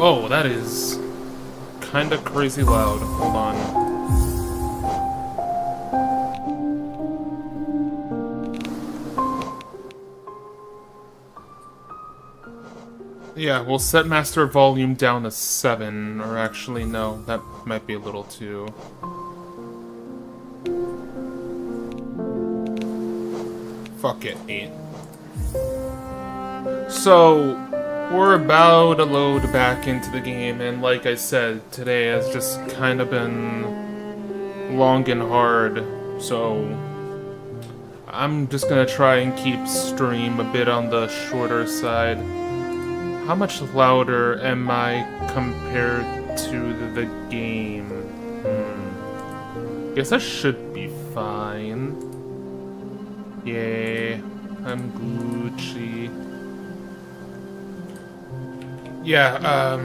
Oh, that is kinda crazy loud. Hold on. Yeah, we'll set master volume down to 7, or actually no, that might be a little too... Fuck it, 8. So, we're about to load back into the game, and like I said, today has just kind of been long and hard, so I'm just gonna try and keep stream a bit on the shorter side. How much louder am I compared to the game? Guess that should be fine. Yeah, I'm Gucci. Yeah,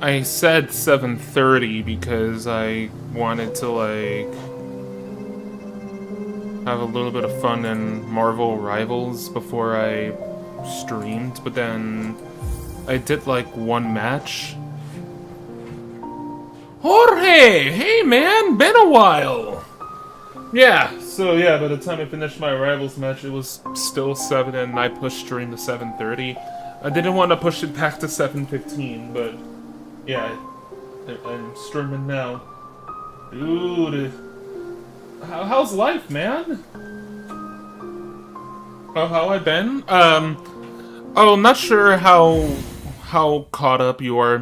I said 7:30 because I wanted to, like, have a little bit of fun in Marvel Rivals before I streamed, but then I did, like, one match. Jorge! Hey, man! Been a while! Yeah, so yeah, by the time I finished my Rivals match, it was still 7, and I pushed stream to 7:30. I didn't want to push it back to 7:15, but yeah, I'm streaming now. Dude, how's life, man? Oh, how I been? Oh, I'm not sure how caught up you are,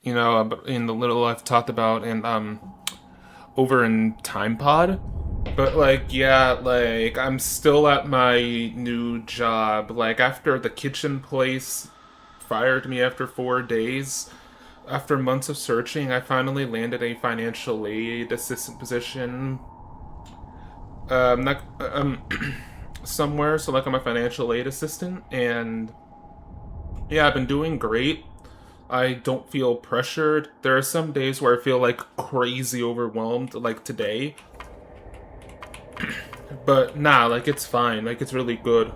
you know, in the little I've talked about in over in TimePod. But, like, yeah, like, I'm still at my new job. Like, after the kitchen place fired me after 4 days, after months of searching, I finally landed a financial aid assistant position. Not, somewhere, so, like, I'm a financial aid assistant, and yeah, I've been doing great. I don't feel pressured. There are some days where I feel, like, crazy overwhelmed, like today. But nah, like, it's fine. Like, it's really good.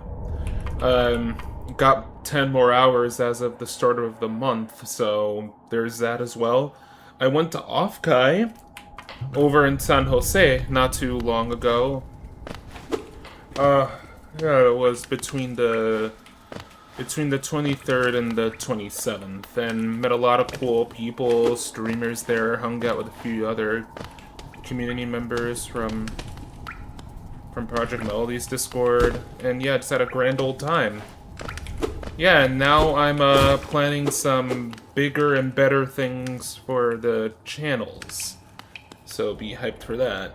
Got 10 more hours as of the start of the month, so there's that as well. I went to Offkai over in San Jose not too long ago. Yeah, it was between the 23rd and the 27th, and met a lot of cool people, streamers there, hung out with a few other community members from Project Melody's Discord, and yeah, just had a grand old time. Yeah, and now I'm planning some bigger and better things for the channels, so be hyped for that.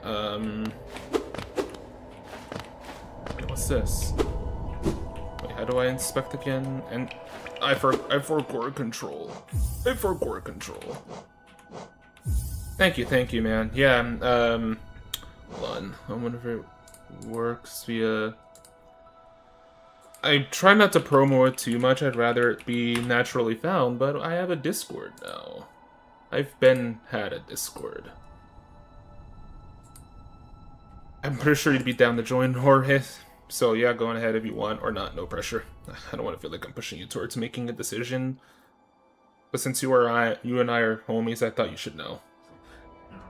What's this? Wait, how do I inspect again? And I forgot control. I forgot control. Thank you, man. Yeah, hold on. I wonder if it works via... I try not to promo it too much, I'd rather it be naturally found, but I have a Discord now. I've had a Discord. I'm pretty sure you'd be down to join, Jorge. So yeah, go on ahead if you want, or not, no pressure. I don't want to feel like I'm pushing you towards making a decision. But since you and I are homies, I thought you should know.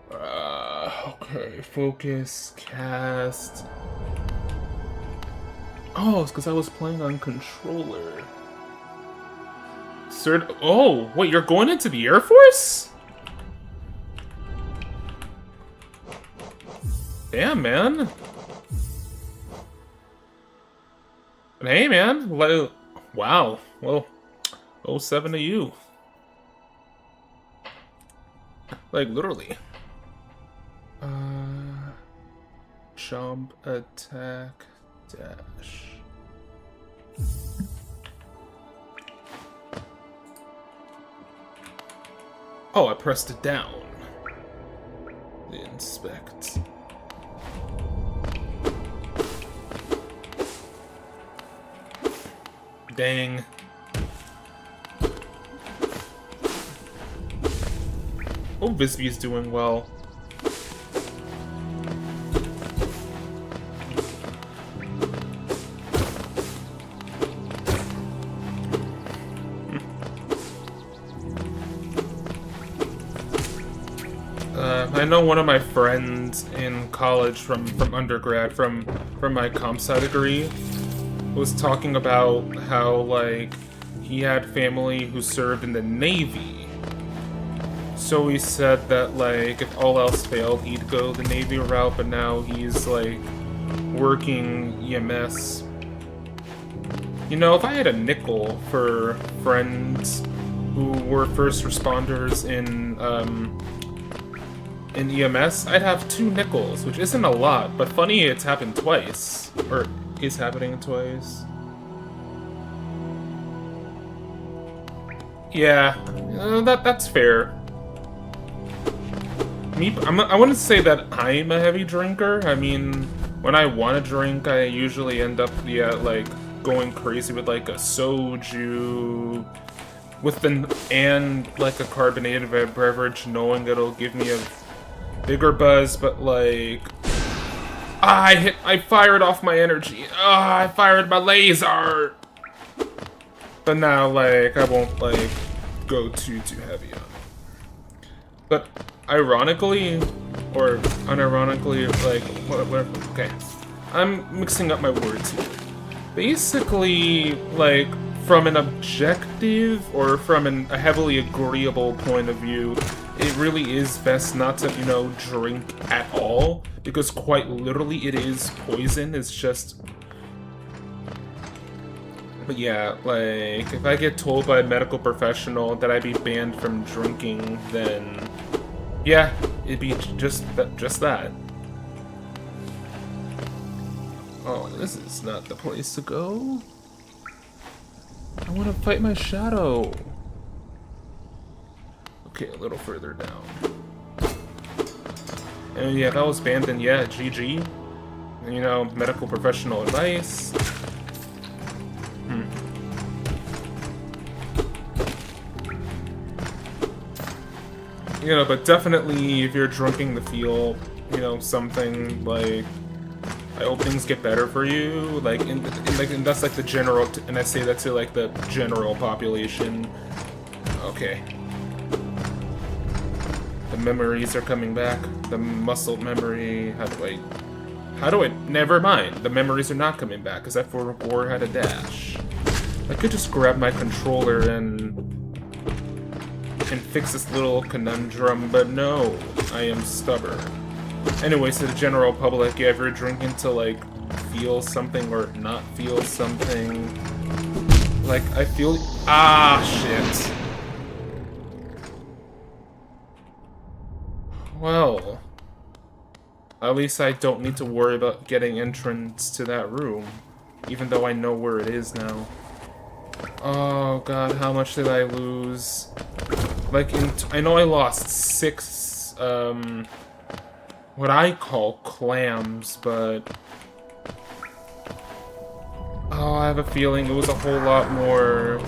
Okay, focus, cast... Oh, it's because I was playing on controller. Oh, wait, you're going into the Air Force? Damn, man. Hey, man. Wow. Well, 07 to you. Like, literally. Jump, attack, dash. Oh, I pressed it down. Inspect. Dang. Oh, Visby's doing well. Yeah, I know one of my friends in college from undergrad, from my comp sci degree, was talking about how, like, he had family who served in the Navy. So he said that, like, if all else failed, he'd go the Navy route, but now he's, like, working EMS. You know, if I had a nickel for friends who were first responders in EMS, I'd have 2 nickels, which isn't a lot, but funny it's happened twice. Or is happening twice. Yeah, that's fair. I wouldn't say that I'm a heavy drinker. I mean, when I want to drink, I usually end up, yeah, like, going crazy with, like, a soju, and like, a carbonated beverage, knowing it'll give me a bigger buzz, but, like, I fired off my energy. I fired my laser! But now, like, I won't, like, go too heavy on it. But ironically, or unironically, like, whatever, okay. I'm mixing up my words here. Basically, like, from an objective, or from a heavily agreeable point of view, it really is best not to, you know, drink at all, because quite literally it is poison. It's just... But yeah, like, if I get told by a medical professional that I'd be banned from drinking, then yeah, it'd be just that. Oh, this is not the place to go. I want to fight my shadow. Okay, a little further down. And yeah, if I was banned, then yeah, GG. And, you know, medical professional advice. You know, but definitely if you're drinking to feel, you know, something, like, I hope things get better for you, like, and that's like the general, and I say that to, like, the general population. Okay. The memories are coming back. The muscle memory, how do I, never mind. The memories are not coming back, because that 4 had a dash. I could just grab my controller and fix this little conundrum, but no, I am stubborn. Anyways, to the general public, yeah, if you're drinking to, like, feel something or not feel something, like, I feel... Ah, shit. Well, at least I don't need to worry about getting entrance to that room, even though I know where it is now. Oh god, how much did I lose? Like, I know I lost 6, what I call clams, but... Oh, I have a feeling it was a whole lot more...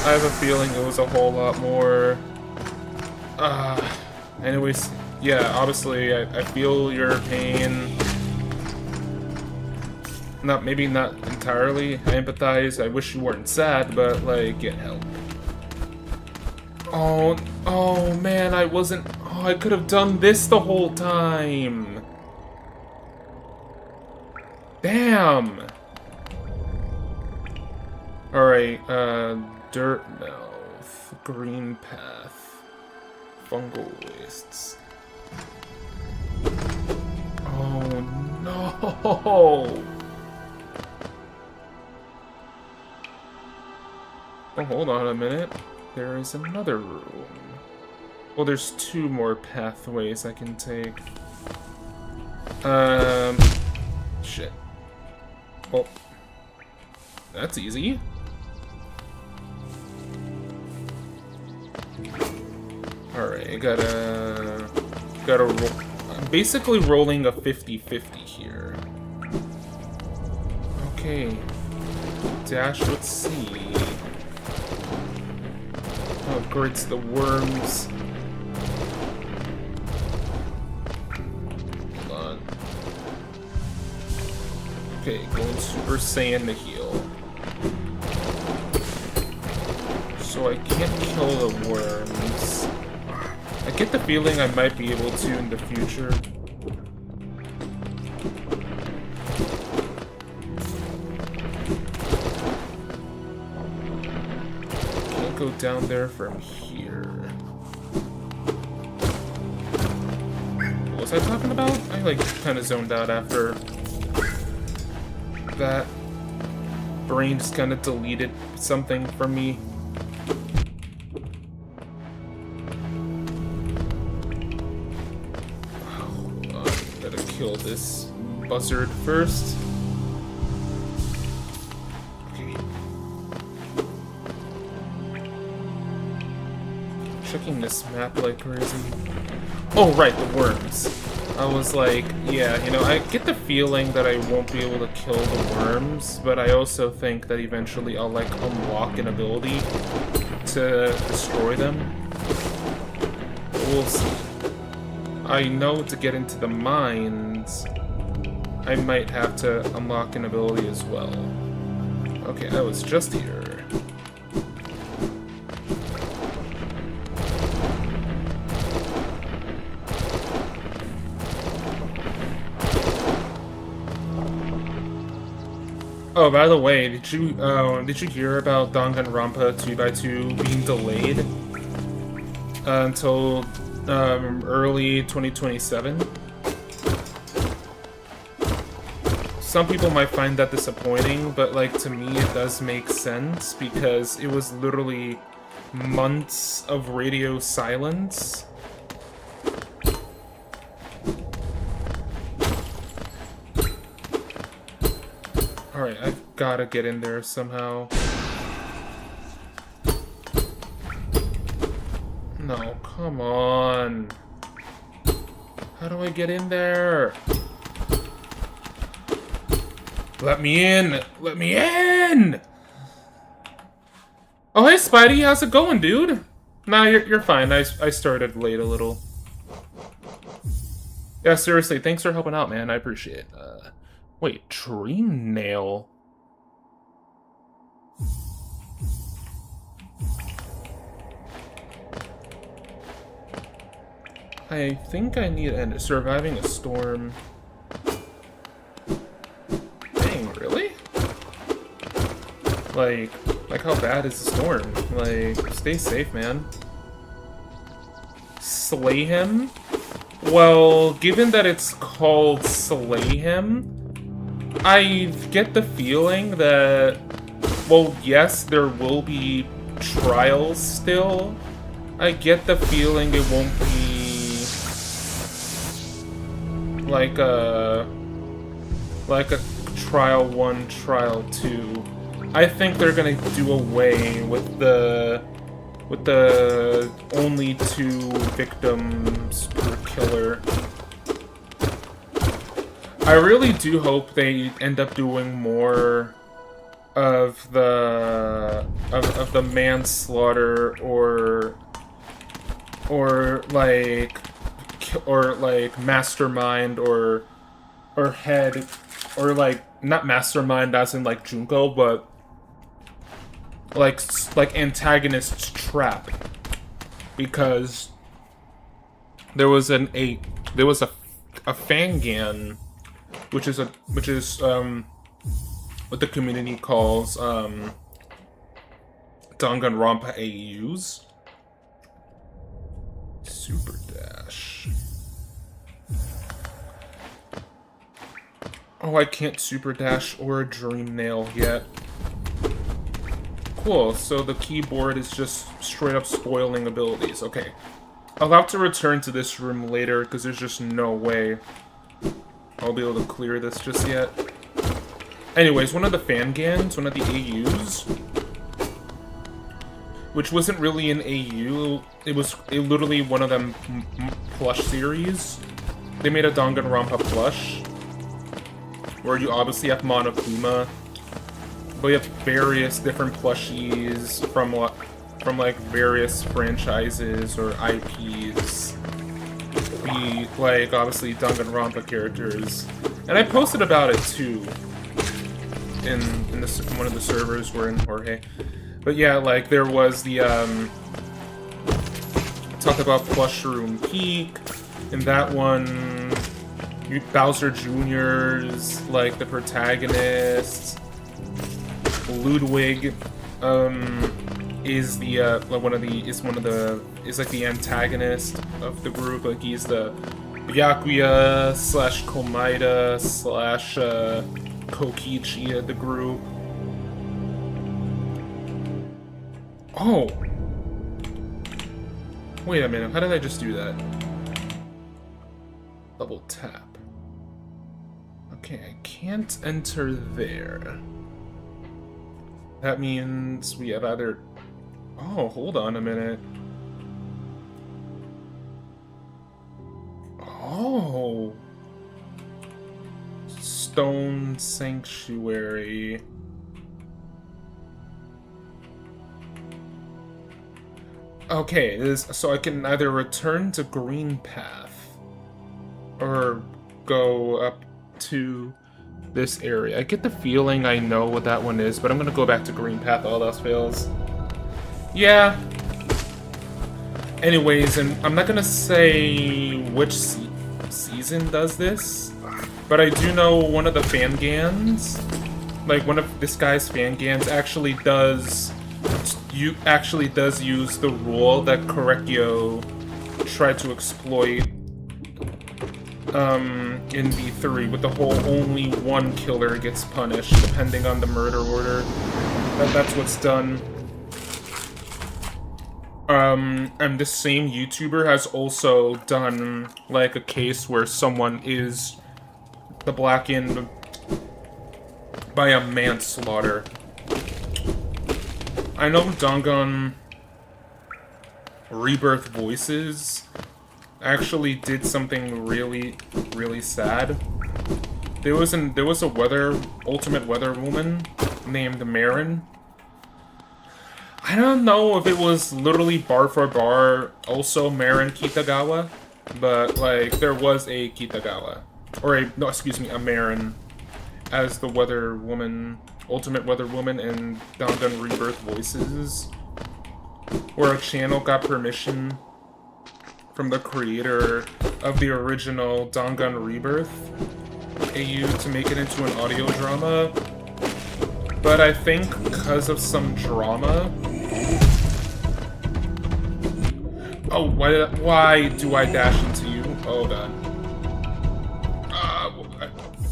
I have a feeling it was a whole lot more... Anyways, yeah, obviously, I feel your pain. Maybe not entirely. I empathize. I wish you weren't sad, but, like, get help. Oh man, I wasn't... Oh, I could have done this the whole time. Damn. Alright, dirt mouth, green path, fungal wastes. Oh no! Oh, hold on a minute. There is another room. Well, there's 2 more pathways I can take. Shit. Well, that's easy. Alright, gotta roll. I'm basically rolling a 50-50 here. Okay. Dash, let's see. Oh, great, it's the worms. Hold on. Okay, going Super Saiyan to heal. So so I can't kill the worms. I get the feeling I might be able to in the future. Can't go down there from here. What was I talking about? I like kind of zoned out after that. Brain just kind of deleted something from me. Hold on, gotta kill this buzzard first. Okay. Checking this map like crazy. Oh, right, the worms. I was like, yeah, you know, I get the feeling that I won't be able to kill the worms, but I also think that eventually I'll, like, unlock an ability to destroy them. We'll see. I know to get into the mines, I might have to unlock an ability as well. Okay, I was just here. Oh, by the way, did you hear about Danganronpa 2x2 being delayed until early 2027? Some people might find that disappointing, but like to me it does make sense because it was literally months of radio silence. Alright, I've gotta get in there somehow. No, come on. How do I get in there? Let me in! Let me in! Oh, hey, Spidey, how's it going, dude? Nah, you're fine. I started late a little. Yeah, seriously, thanks for helping out, man. I appreciate it. Wait, Dream Nail? I think I need surviving a storm. Dang, really? Like how bad is the storm? Like, stay safe, man. Slay him? Well, given that it's called Slay Him, I get the feeling that, well, yes, there will be trials still. I get the feeling it won't be like a trial 1, trial 2. I think they're gonna do away with the only 2 victims per killer. I really do hope they end up doing more of the manslaughter or like mastermind or head, or like not mastermind as in like Junko, but like antagonist's trap, because there was a Fangan, which is what the community calls Danganronpa AUs. Super dash. Oh, I can't super dash or dream nail yet. Cool, so the keyboard is just straight up spoiling abilities. Okay. I'll have to return to this room later, because there's just no way I'll be able to clear this just yet. Anyways, one of the Fangans, one of the AUs, which wasn't really an AU, it was literally one of them plush series. They made a Danganronpa plush, where you obviously have Monokuma, but you have various different plushies from like various franchises or IPs. Be like obviously Danganronpa characters, and I posted about it too in one of the servers we're in, Jorge. But yeah, like, there was the, talk about Plushroom Peak, and that one, Bowser Jr.'s, like, the protagonist, Ludwig, is the, is like the antagonist of the group, like, he's the Byakuya slash Komaeda slash, Kokichi of the group. Oh! Wait a minute, how did I just do that? Double tap. Okay, I can't enter there. That means we have either... Oh, hold on a minute. Oh! Stone Sanctuary. Okay, so I can either return to Green Path or go up to this area. I get the feeling I know what that one is, but I'm gonna go back to Green Path, all else fails. Yeah. Anyways, and I'm not gonna say which season does this, but I do know one of the Fangans, like one of this guy's Fangans actually does use the rule that Korekiyo tried to exploit in V3 with the whole only one killer gets punished depending on the murder order. That's what's done. And this same YouTuber has also done like a case where someone is the blackened by a manslaughter. I know Dangan Rebirth Voices actually did something really, really sad. There was a ultimate weather woman named Marin. I don't know if it was literally bar for bar also Marin Kitagawa, but like there was a Kitagawa, or a Marin as the weather woman. Ultimate Weather Woman and Dangan Rebirth Voices, where a channel got permission from the creator of the original Dangan Rebirth AU to make it into an audio drama. But I think because of some drama... Oh, why do I dash into you? Oh god.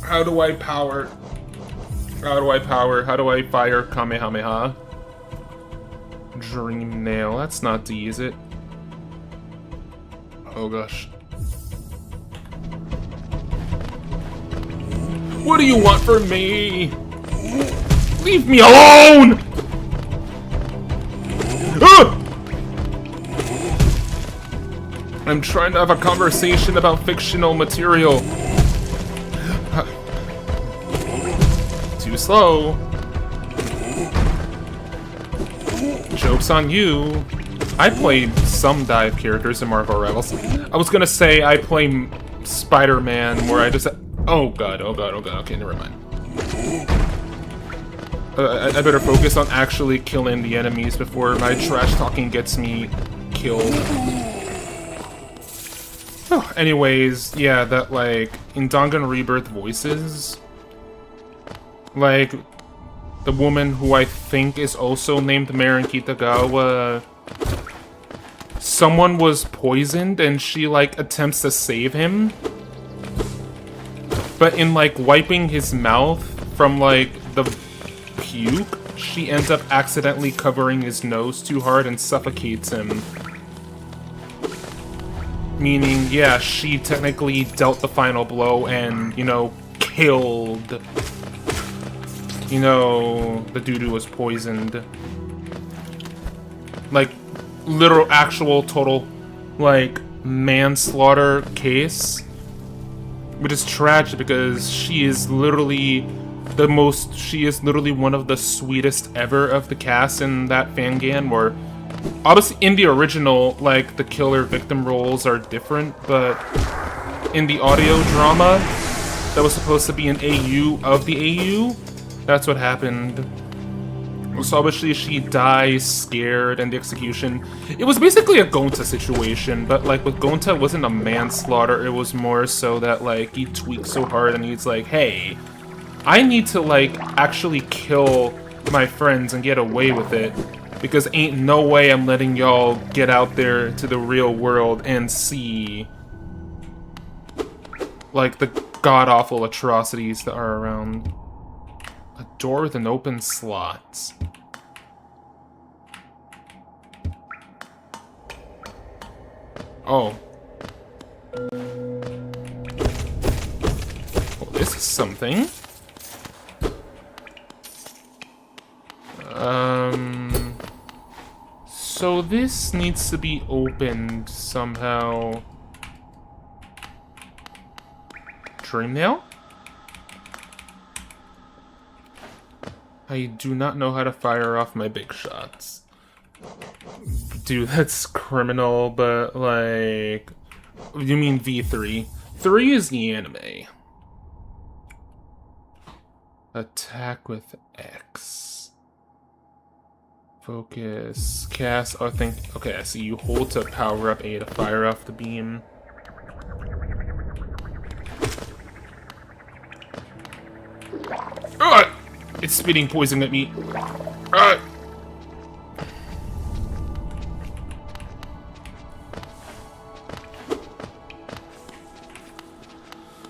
How do I power? How do I fire Kamehameha? Dream Nail. That's not D, is it? Oh gosh. What do you want from me? Leave me alone! Ah! I'm trying to have a conversation about fictional material. Too slow. Joke's on you. I played some dive characters in Marvel Rivals. I was gonna say I play Spider-Man where I just... Oh god. Okay, never mind. I better focus on actually killing the enemies before my trash talking gets me killed. Oh, anyways, yeah, that like, in Dangan Rebirth Voices... Like, the woman who I think is also named Marin Kitagawa, someone was poisoned and she, like, attempts to save him. But in, like, wiping his mouth from, like, the puke, she ends up accidentally covering his nose too hard and suffocates him. Meaning, yeah, she technically dealt the final blow and, you know, killed... You know, the dude who was poisoned. Like, literal, actual, total, like, manslaughter case. Which is tragic because she is literally one of the sweetest ever of the cast in that Fangan, where, obviously, in the original, like, the killer-victim roles are different, but in the audio drama, that was supposed to be an AU of the AU, that's what happened. So obviously she dies scared, and the execution... It was basically a Gonta situation, but like with Gonta, it wasn't a manslaughter, it was more so that like he tweaked so hard and he's like, hey, I need to like actually kill my friends and get away with it, because ain't no way I'm letting y'all get out there to the real world and see like the god-awful atrocities that are around. A door with an open slot. Oh. Well, this is something. So this needs to be opened somehow. Dreamnail? I do not know how to fire off my big shots. Dude, that's criminal, but like... You mean V3? 3 is the anime. Attack with X. Focus. Cast. Oh, I think... Okay, I see. You hold to power up A to fire off the beam. Ugh! It's spitting poison at me. Ugh!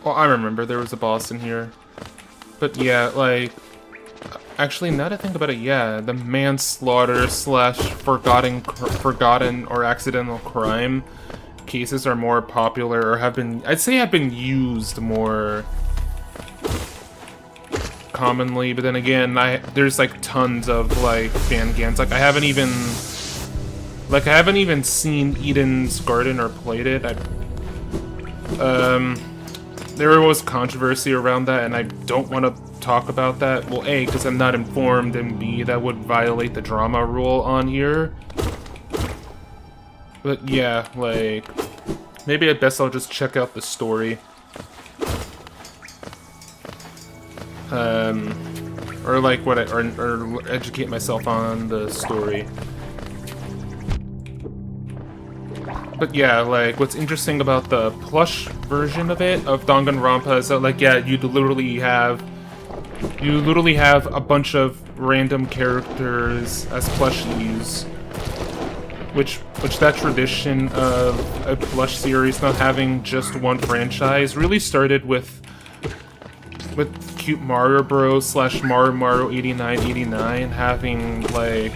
Oh, I remember there was a boss in here. But yeah, like... Actually, now that I think about it, yeah, the manslaughter slash forgotten or accidental crime cases are more popular, or have been... I'd say have been used more commonly, but then again, there's like tons of like fan games. Like I haven't even seen Eden's Garden or played it. There was controversy around that, and I don't want to talk about that. Well, A, because I'm not informed, and B, that would violate the drama rule on here. But yeah, like, maybe at best I'll just check out the story. Or like or educate myself on the story. But yeah, like, what's interesting about the plush version of it, of Danganronpa, is that, like, yeah, you literally have a bunch of random characters as plushies. Which that tradition of a plush series not having just one franchise really started with Cute Mario Bros. Slash Mario 8989 having, like,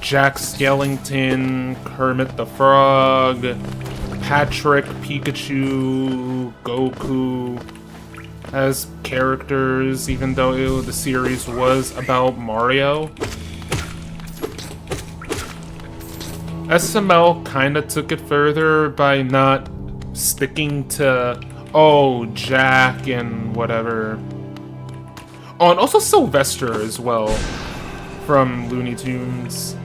Jack Skellington, Kermit the Frog, Patrick, Pikachu, Goku as characters, even though the series was about Mario. SML kinda took it further by not sticking to, oh, Jack and whatever. Oh, and also Sylvester as well, from Looney Tunes.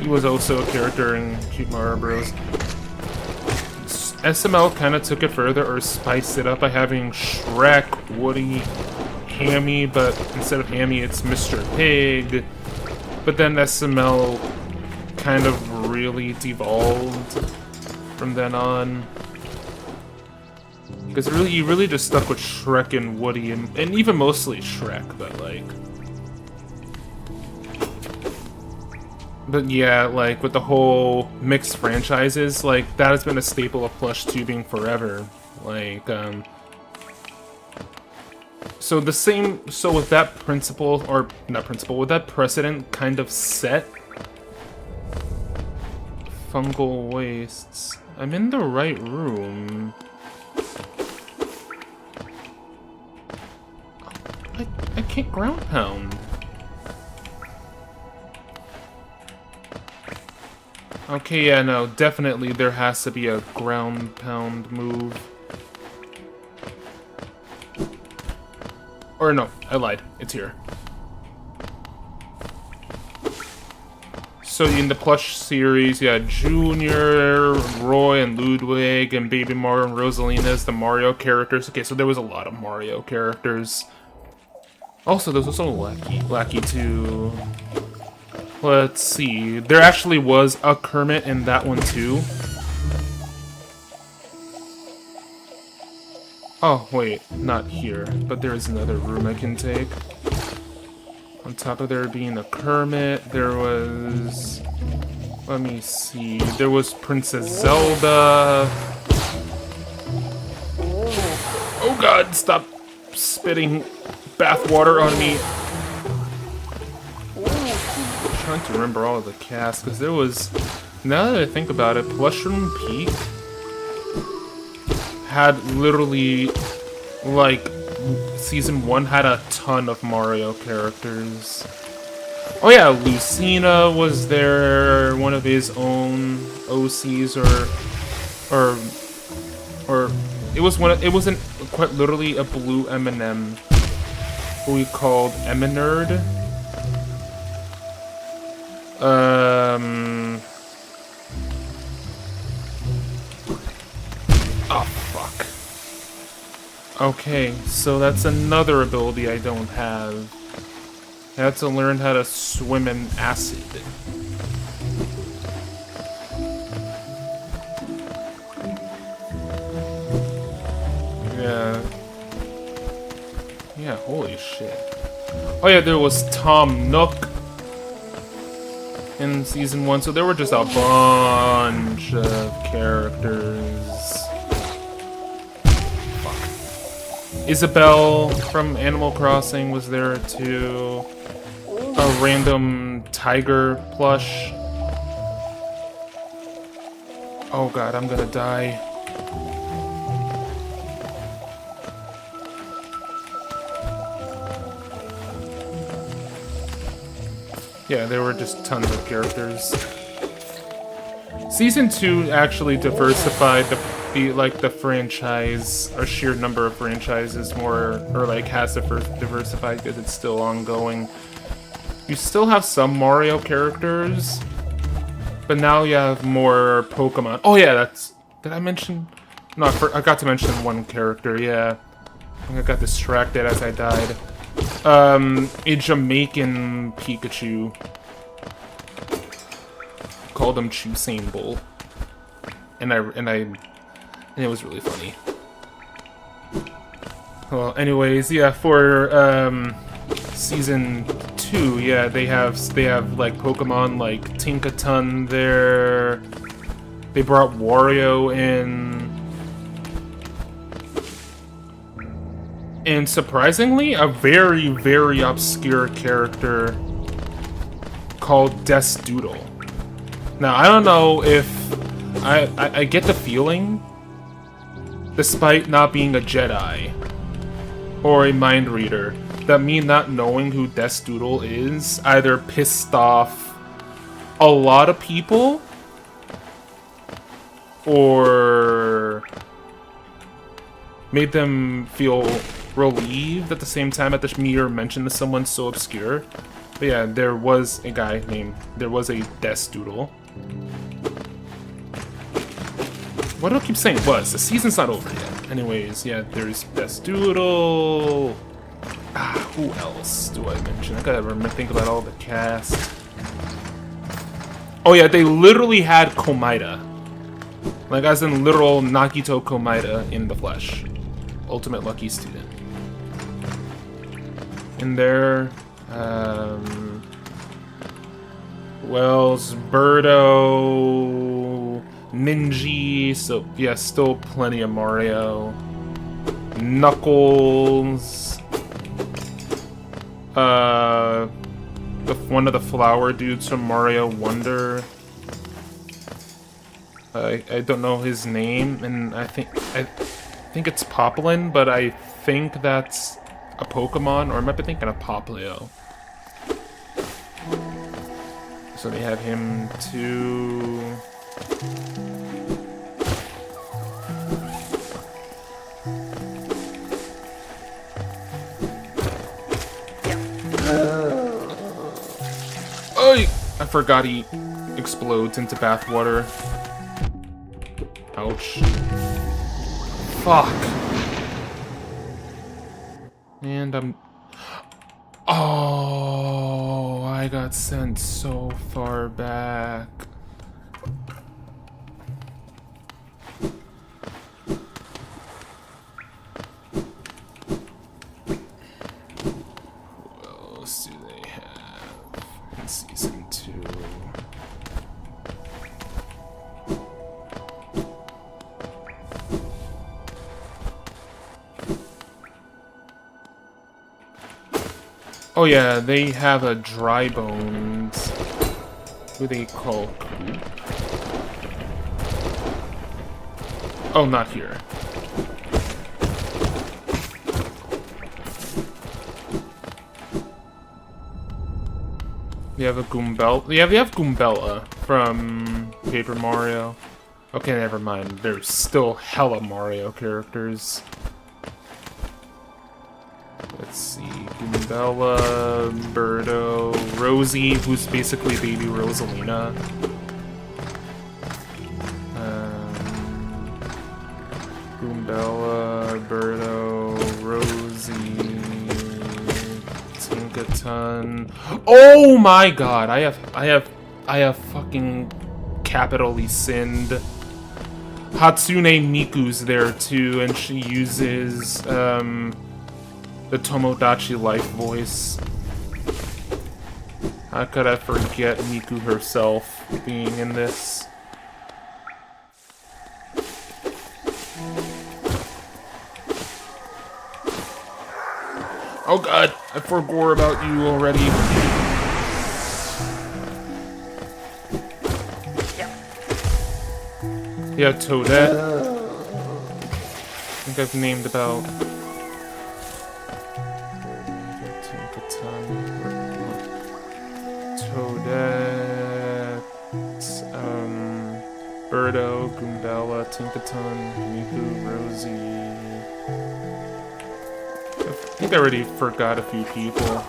He was also a character in Cute Mario Bros. SML kind of took it further, or spiced it up by having Shrek, Woody, Hammy, but instead of Hammy, it's Mr. Pig. But then SML kind of really devolved from then on. Because you really just stuck with Shrek and Woody, and even mostly Shrek, but like... But yeah, like, with the whole mixed franchises, like, that has been a staple of plush tubing forever. Like, so with that principle, or not principle, with that precedent kind of set, fungal wastes, I'm in the right room. I can't ground pound. Okay, yeah, no, definitely there has to be a ground pound move. Or no, I lied. It's here. So in the plush series, yeah, Junior, Roy, and Ludwig, and Baby Mario and Rosalina as the Mario characters. Okay, so there was a lot of Mario characters. Also, there's also Lackey too. Let's see. There actually was a Kermit in that one too. Oh, wait. Not here. But there is another room I can take. On top of there being a Kermit, there was... Let me see. There was Princess Zelda. Oh god, stop spitting bathwater on me. I'm trying to remember all of the cast, because there was... Now that I think about it, Plushroom Peak had literally, like, Season 1 had a ton of Mario characters. Oh yeah, Lucina was there, one of his own OCs, or it wasn't quite literally a blue M&M, who we called Eminerd. Oh fuck. Okay, so that's another ability I don't have. I had to learn how to swim in acid. Yeah. Yeah, holy shit. Oh yeah, there was Tom Nook in Season 1, so there were just a bunch of characters. Fuck. Isabelle from Animal Crossing was there too. A random tiger plush. Oh god, I'm gonna die. Yeah, there were just tons of characters. Season 2 actually diversified the franchise, or sheer number of franchises more, or like has diversified because it's still ongoing. You still have some Mario characters, but now you have more Pokemon. Oh yeah, did I mention? No, I got to mention one character, yeah. I got distracted as I died. A Jamaican Pikachu. Called him Chusain Bull. And it was really funny. Well, anyways, yeah, for Season 2, yeah, they have like Pokemon like Tinkaton there. They brought Wario in. And surprisingly, a very, very obscure character called Desdoodle. Now, I don't know if... I get the feeling, despite not being a Jedi or a mind reader, that me not knowing who Desdoodle is either pissed off a lot of people or made them feel relieved at the same time at the mere mention of someone so obscure. But yeah, there was a Desdoodle. Why do I keep saying was? The season's not over yet. Anyways, yeah, there's Desdoodle. Who else do I mention? I gotta think about all the cast. Oh yeah, they literally had Komaida. Like, as in literal Nagito Komaida in the flesh. Ultimate Lucky Student. In there, Wells, Birdo, Ninji, so yeah, still plenty of Mario. Knuckles, one of the flower dudes from Mario Wonder. I don't know his name, and I think it's Poplin, but I think that's a Pokemon, or I might be thinking of Poplio. So they have him too. Oh, I forgot he explodes into bathwater. Ouch. Fuck. And oh, I I got sent so far back. What else do they have in Season 2? Oh yeah, they have a dry bones. Who they call Coop? Oh, not here. They have a Goombella. Yeah, they have Goombella from Paper Mario. Okay, never mind. There's still hella Mario characters. Let's see, Goombella, Birdo, Rosie, who's basically baby Rosalina. Goombella, Birdo, Rosie, Tinkaton. Oh my god, I have fucking capitally sinned. Hatsune Miku's there too, and she uses, the Tomodachi Life voice. How could I forget Miku herself being in this? Oh god, I forgot about you already. Yeah, Toadette. I think I've named about... Toadette, Birdo, Goombella, Tinkaton, Miku, Rosie. I think I already forgot a few people.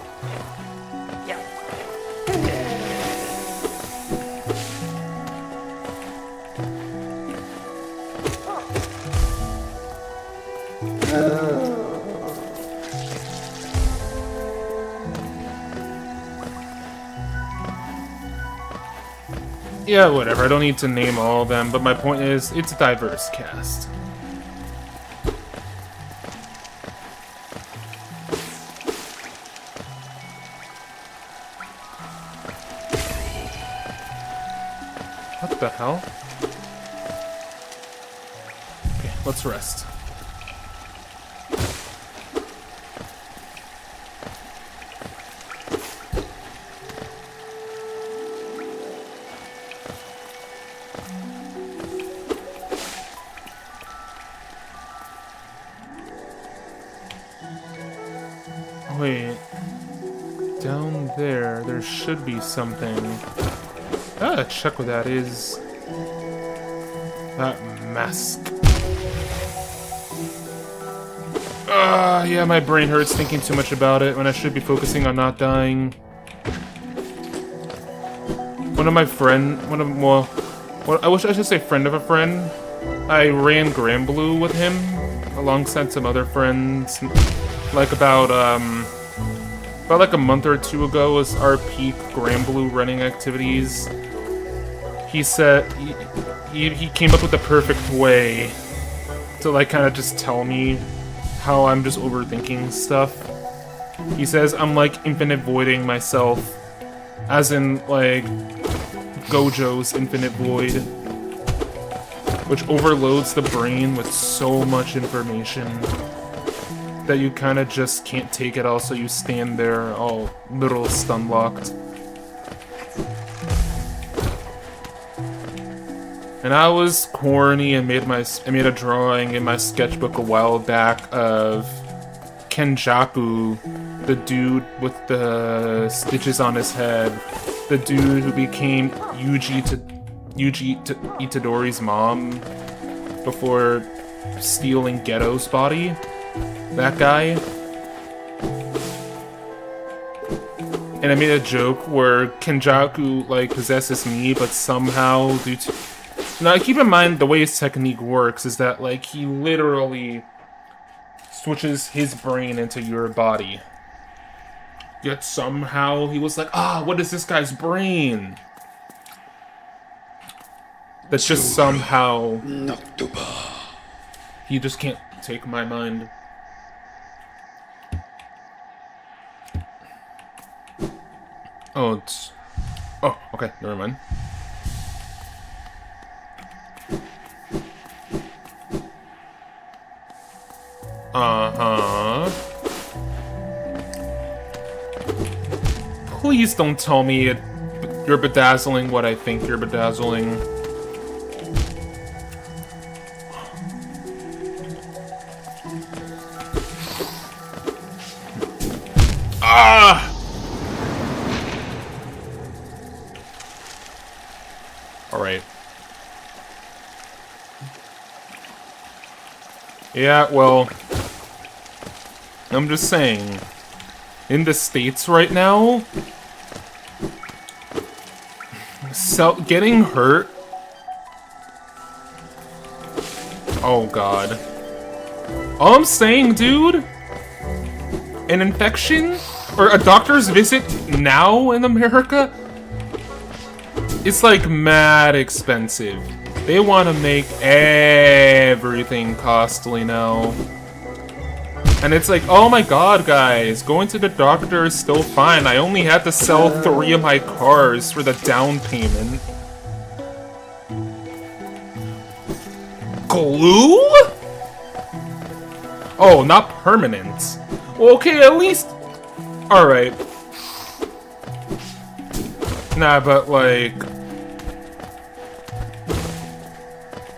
Yeah, whatever. I don't need to name all of them, but my point is, it's a diverse cast. What the hell? Okay, let's rest. Wait, down there should be something. Ah, check what that is. That mask. Yeah, my brain hurts thinking too much about it when I should be focusing on not dying. I wish I should say friend of a friend. I ran Granblue with him, alongside some other friends. Like about like a month or two ago was our peak Granblue running activities. He said he came up with the perfect way to like kind of just tell me how I'm just overthinking stuff. He says I'm like infinite voiding myself, as in like Gojo's Infinite Void, which overloads the brain with so much information that you kind of just can't take it all, so you stand there all little stun-locked. And I was corny and I made a drawing in my sketchbook a while back of Kenjaku, the dude with the stitches on his head, the dude who became Yuji Itadori's mom before stealing Ghetto's body. That guy. And I made a joke where Kenjaku like possesses me, but somehow due to... Now keep in mind the way his technique works is that like he literally switches his brain into your body. Yet somehow he was like, what is this guy's brain? That's just somehow... He just can't take my mind. Oh, it's... Oh, okay, never mind. Uh-huh. Please don't tell me you're bedazzling what I think you're bedazzling. Ah! Alright. Yeah, well... I'm just saying. In the States right now... getting hurt... Oh god. All I'm saying, dude... An infection? Or a doctor's visit now in America? It's like mad expensive. They want to make everything costly now. And it's like, oh my god, guys, going to the doctor is still fine. I only had to sell 3 of my cars for the down payment. Glue? Oh, not permanent. Well, okay, at least... Alright. Nah, but like...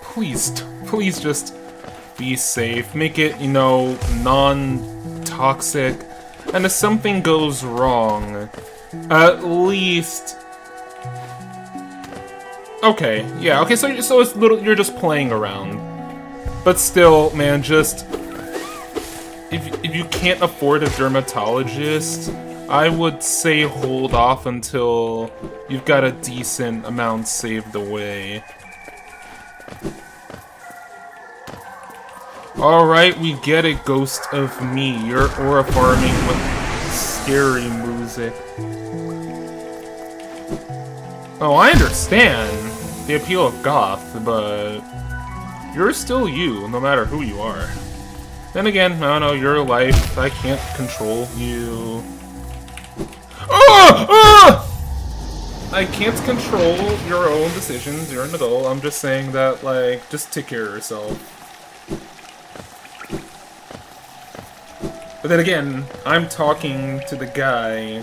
Please just be safe. Make it, you know, non-toxic. And if something goes wrong, at least... Okay, yeah, okay, so it's little, you're just playing around. But still, man, just... If you can't afford a dermatologist, I would say hold off until you've got a decent amount saved away. Alright, we get it, Ghost of Me. You're aura farming with scary music. Oh, I understand the appeal of goth, but you're still you, no matter who you are. Then again, I don't know, your life, I can't control you. I can't control your own decisions, you're an adult. I'm just saying that, like, just take care of yourself. But then again, I'm talking to the guy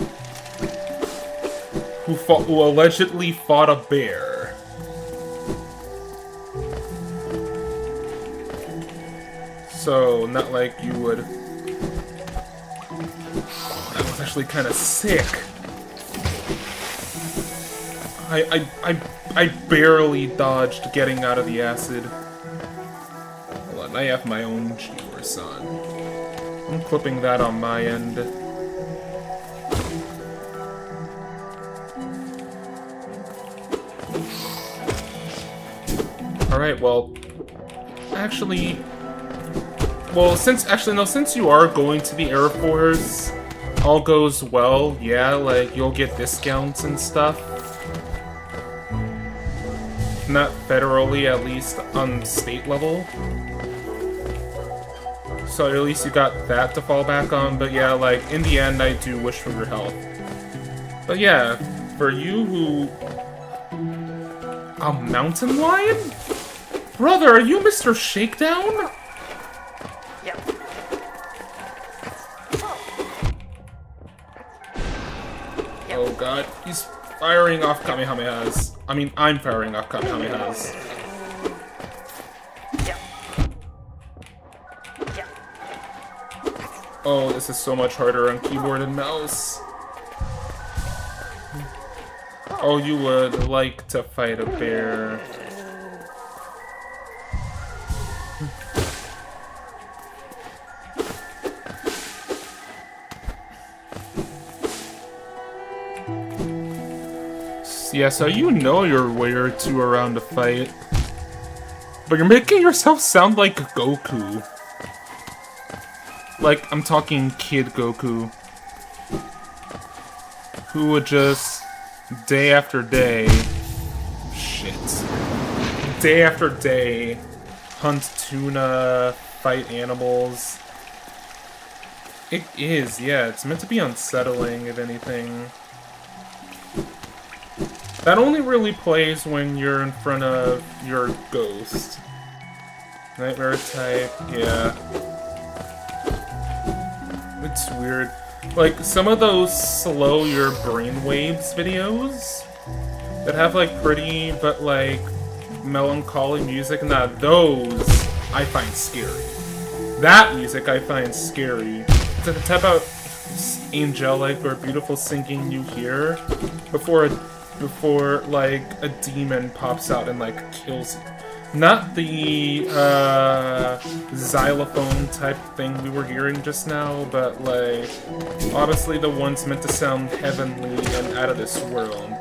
who allegedly fought a bear. So, not like you would... Oh, that was actually kind of sick. I barely dodged getting out of the acid. Hold on, I have my own G-Son. I'm clipping that on my end. Alright, well... Actually... Well, since you are going to the Air Force, all goes well, yeah, like, you'll get discounts and stuff. Not federally, at least on state level. So at least you got that to fall back on, but yeah, like, in the end, I do wish for your health. But yeah, for you who... A mountain lion? Brother, are you Mr. Shakedown? Yep. Oh god, he's firing off Kamehamehas. I mean, I'm firing off Kamehamehas. Oh, this is so much harder on keyboard and mouse. Oh, you would like to fight a bear. Yeah, so you know your way or two around a fight. But you're making yourself sound like Goku. Like, I'm talking Kid Goku. who would just day after day, day after day, hunt tuna, fight animals. It is, yeah, it's meant to be unsettling, if anything. That only really plays when you're in front of your ghost. Nightmare type, yeah. It's weird. Like, some of those slow your brainwaves videos that have, like, pretty, but, like, melancholy music, nah, those I find scary. That music I find scary. It's the type of angelic or beautiful singing you hear before, like, a demon pops out and, like, kills you. Not the, xylophone type thing we were hearing just now, but, like, obviously the ones meant to sound heavenly and out of this world.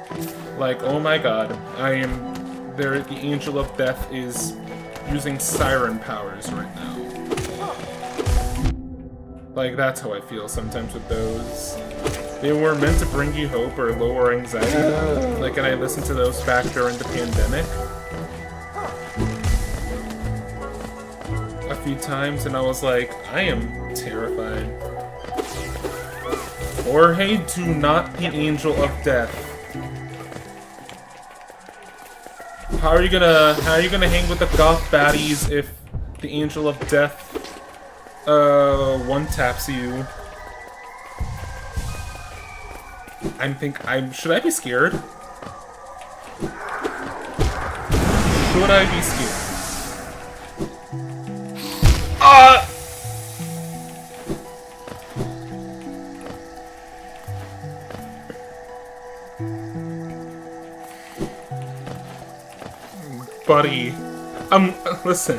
Like, oh my god, the Angel of Death is using siren powers right now. Like, that's how I feel sometimes with those. They were meant to bring you hope or lower anxiety, like, and I listened to those back during the pandemic a few times, and I was like, I am terrified. Jorge, do not the Angel of Death. How are you gonna hang with the goth baddies if the Angel of Death one taps you? Should I be scared? Should I be scared? Buddy, listen.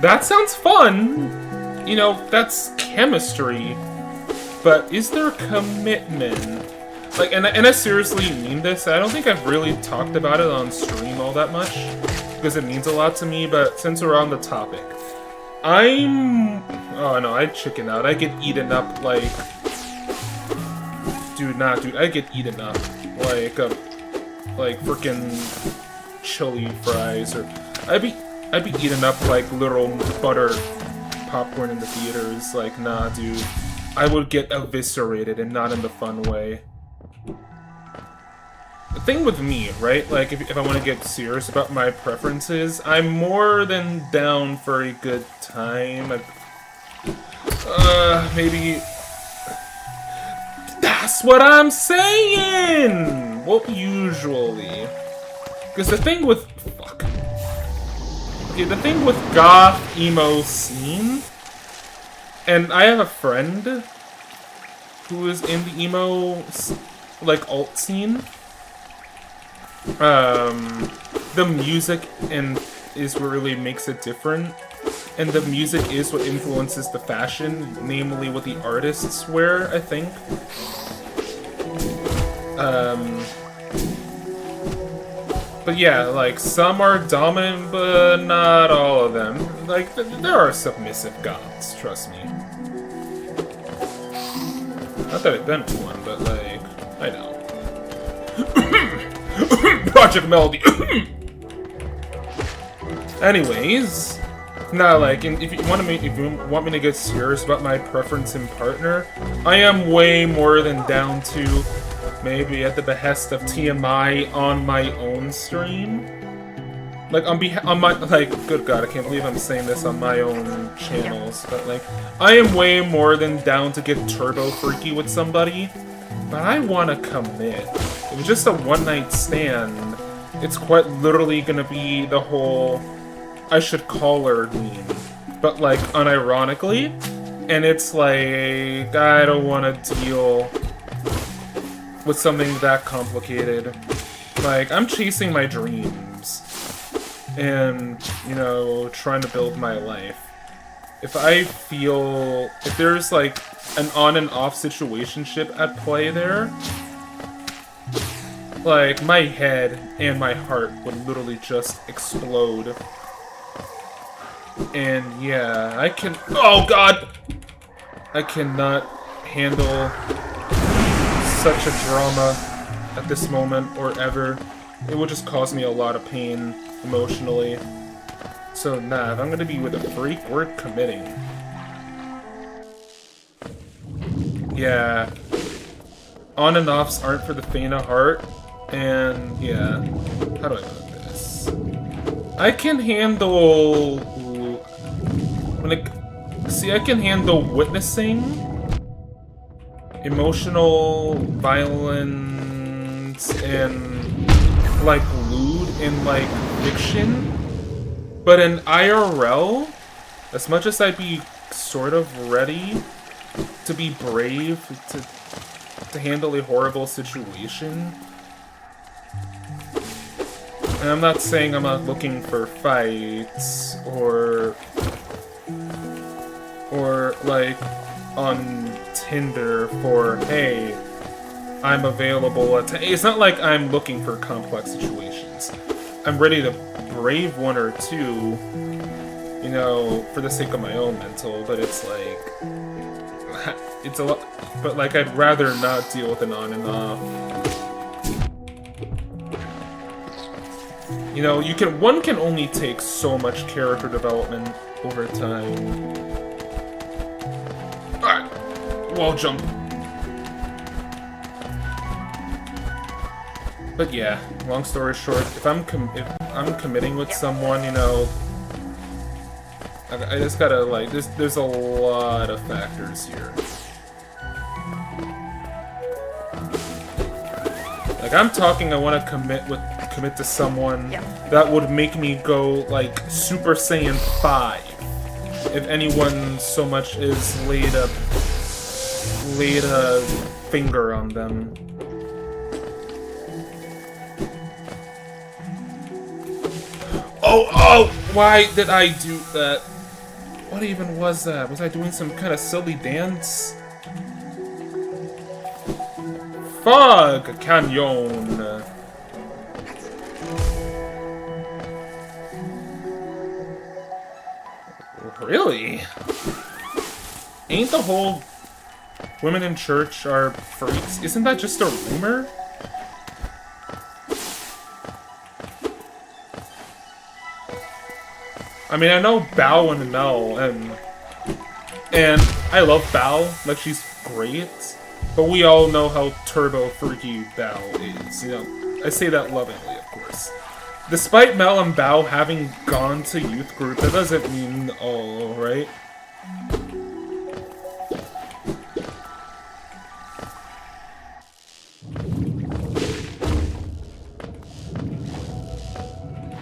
That sounds fun. You know, that's chemistry. But is there commitment? Like, and I seriously mean this. I don't think I've really talked about it on stream all that much, because it means a lot to me, but since we're on the topic, oh no, I chicken out. I get eaten up like... Dude, I get eaten up like frickin' chili fries, or I'd be eaten up like literal butter popcorn in the theaters. Like, nah, dude. I would get eviscerated, and not in the fun way. The thing with me, right? Like, if I want to get serious about my preferences, I'm more than down for a good time. Maybe... That's what I'm saying! Well, usually. Because the thing with... Fuck. Okay, the thing with goth emo scene... And I have a friend who is in the emo, like, alt scene. The music is what really makes it different. And the music is what influences the fashion, namely what the artists wear, I think. But yeah, like, some are dominant, but not all of them. Like, there are submissive goths, trust me. Not that I've been with one, but, like, I know. Project Melody! Anyways, nah, like, if you want me to get serious about my preference in partner, I am way more than down to, maybe at the behest of TMI, on my own stream. Like, on my, like, good god, I can't believe I'm saying this on my own channels, but, like, I am way more than down to get turbo freaky with somebody, but I want to commit. If it's just a one-night stand, it's quite literally gonna be the whole I should call her meme, but, like, unironically, and it's like, I don't want to deal with something that complicated. Like, I'm chasing my dreams. And, you know, trying to build my life. If there's, like, an on and off situationship at play there, like, my head and my heart would literally just explode. And, yeah, oh god! I cannot handle such a drama at this moment or ever. It would just cause me a lot of pain emotionally. So nah, if I'm gonna be with a freak, we're committing. Yeah. On and offs aren't for the faint of heart. And yeah. How do I put this? I can handle... I can handle witnessing emotional violence and like lewd in like fiction, but in IRL, as much as I'd be sort of ready to be brave to handle a horrible situation, and I'm not saying I'm not looking for fights or like on Tinder for, hey, I'm available at it's not like I'm looking for complex situations. I'm ready to brave one or two, you know, for the sake of my own mental, but it's like, it's a lot, but like I'd rather not deal with an on and off. You know, one can only take so much character development over time. Alright, wall jump. But yeah, long story short, if I'm committing with someone, you know, I just gotta like, there's a lot of factors here. Like I'm talking, I want to commit to someone that would make me go like Super Saiyan 5. If anyone so much as laid a finger on them. Oh, why did I do that? What even was that? Was I doing some kind of silly dance? Fog Canyon. Really? Ain't the whole women in church are freaks? Isn't that just a rumor? I mean, I know Bao and Mel, and I love Bao, like she's great, but we all know how turbo freaky Bao is, you know. I say that lovingly, of course. Despite Mel and Bao having gone to youth group, that doesn't mean all, right?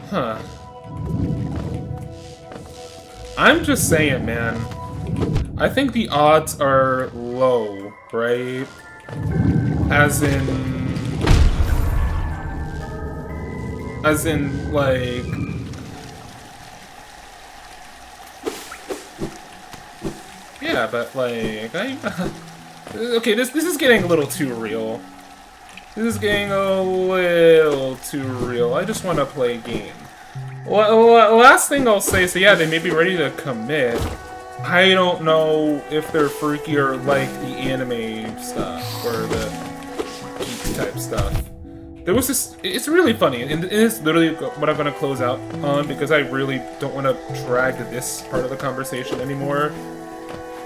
Huh. I'm just saying, man. I think the odds are low, right? As in, like... Yeah, but, like, okay, this is getting a little too real. This is getting a little too real. I just want to play a game. Last thing I'll say is, yeah, they may be ready to commit. I don't know if they're freaky or like the anime stuff, or the geek type stuff. There was this, it's really funny, and it's literally what I'm gonna close out on, because I really don't want to drag this part of the conversation anymore.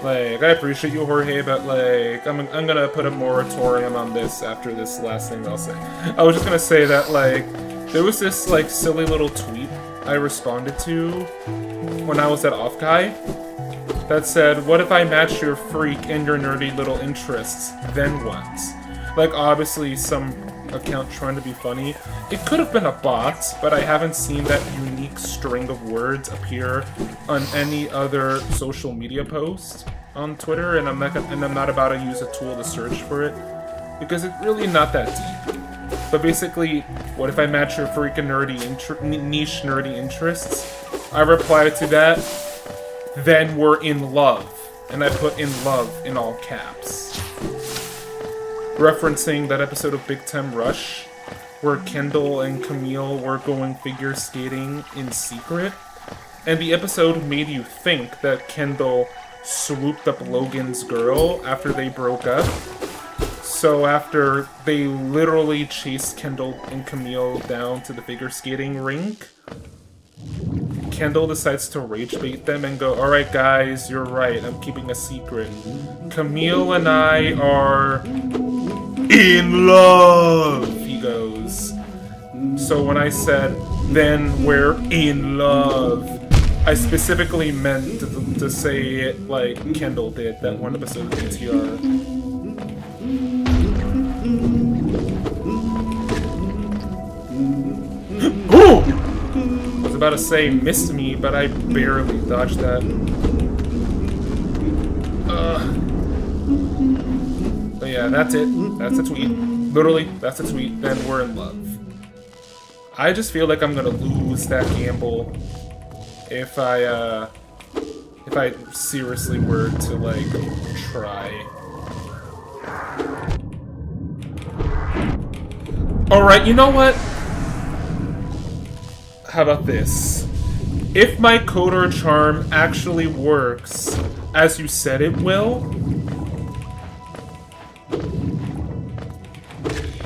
Like, I appreciate you, Jorge, but like, I'm gonna put a moratorium on this after this last thing I'll say. I was just gonna say that, like, there was this, like, silly little tweet I responded to when I was at Off Guy that said, what if I matched your freak and your nerdy little interests, then what? Like, obviously some account trying to be funny. It could have been a bot, but I haven't seen that unique string of words appear on any other social media post on Twitter, and I'm not about to use a tool to search for it, because it's really not that deep. But basically, what if I match your freaking niche nerdy interests? I replied to that, then we're in love. And I put in love in all caps. Referencing that episode of Big Time Rush, where Kendall and Camille were going figure skating in secret. And the episode made you think that Kendall swooped up Logan's girl after they broke up. So after they literally chased Kendall and Camille down to the figure skating rink, Kendall decides to rage bait them and go, "Alright guys, you're right, I'm keeping a secret. Camille and I are in love," he goes. So when I said, "Then we're in love," I specifically meant to say it like Kendall did that one episode of BTR. Ooh! I was about to say missed me, but I barely dodged that. But yeah, that's it. That's a tweet. Literally, that's a tweet. Then we're in love. I just feel like I'm gonna lose that gamble if I seriously were to, like, try. Alright, you know what? How about this? If my Coder Charm actually works as you said it will,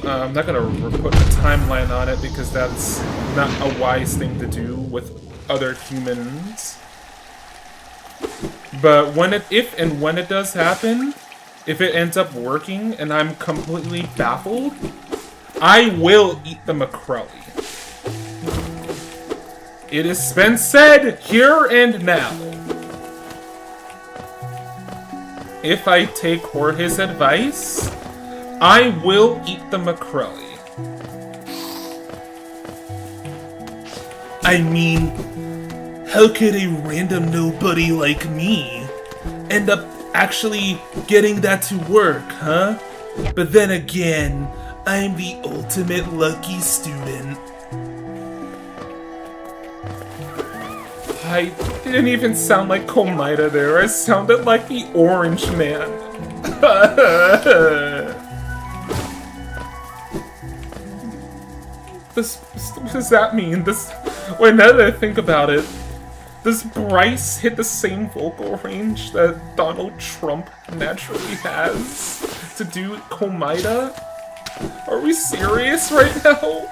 I'm not gonna put a timeline on it because that's not a wise thing to do with other humans. But if and when it does happen, if it ends up working and I'm completely baffled, I will eat the Macrelli. It has been said here and now. If I take Jorge's advice, I will eat the Macrelli. I mean, how could a random nobody like me end up actually getting that to work, huh? But then again, I'm the ultimate lucky student. I didn't even sound like Komida there, I sounded like the Orange Man. What does that mean? Wait, now that I think about it, does Bryce hit the same vocal range that Donald Trump naturally has to do Komida? Are we serious right now?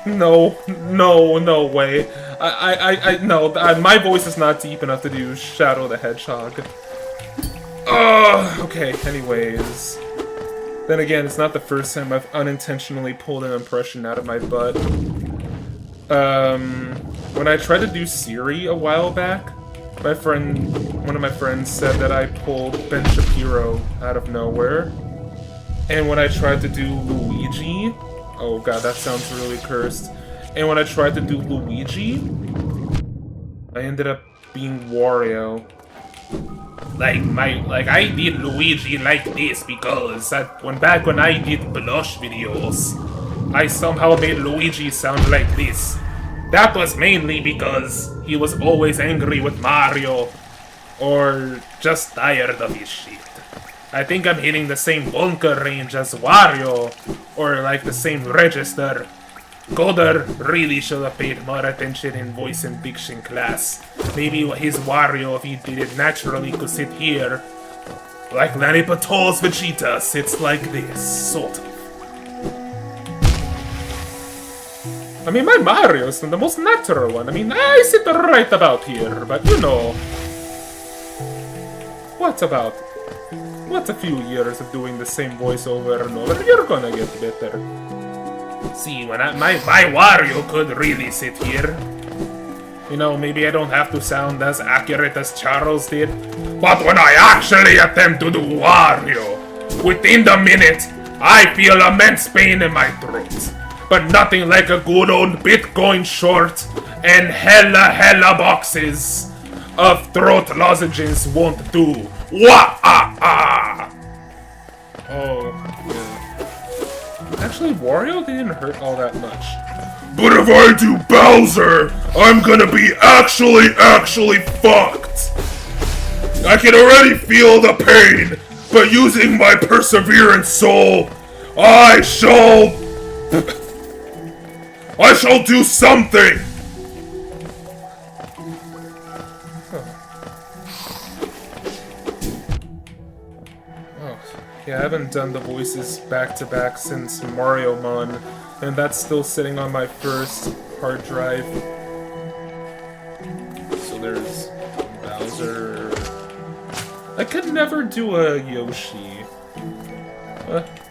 No way. No, my voice is not deep enough to do Shadow the Hedgehog. Okay, anyways. Then again, it's not the first time I've unintentionally pulled an impression out of my butt. When I tried to do Siri a while back, one of my friends said that I pulled Ben Shapiro out of nowhere. And when I tried to do Luigi, oh god, that sounds really cursed. And when I tried to do Luigi, I ended up being Wario. Like I did Luigi like this because back when I did blush videos, I somehow made Luigi sound like this. That was mainly because he was always angry with Mario, or just tired of his shit. I think I'm hitting the same bunker range as Wario, or like the same register. Coder really should have paid more attention in voice and diction class. Maybe his Wario, if he did it naturally, could sit here. Like Lanny Pato's Vegeta sits like this, sort of. I mean, my Mario's the most natural one. I mean, I sit right about here, but you know. What's a few years of doing the same voice over and over? You're gonna get better. See, when my Wario could really sit here. You know, maybe I don't have to sound as accurate as Charles did. But when I actually attempt to do Wario, within the minute, I feel immense pain in my throat. But nothing like a good old Bitcoin short and hella boxes of throat lozenges won't do. Wah-ah-ah! Oh, yeah. Actually, Wario didn't hurt all that much. But if I do Bowser, I'm gonna be actually fucked! I can already feel the pain, but using my perseverance soul, I shall do something! Yeah, I haven't done the voices back-to-back since Mario Mon, and that's still sitting on my first hard drive. So there's Bowser. I could never do a Yoshi.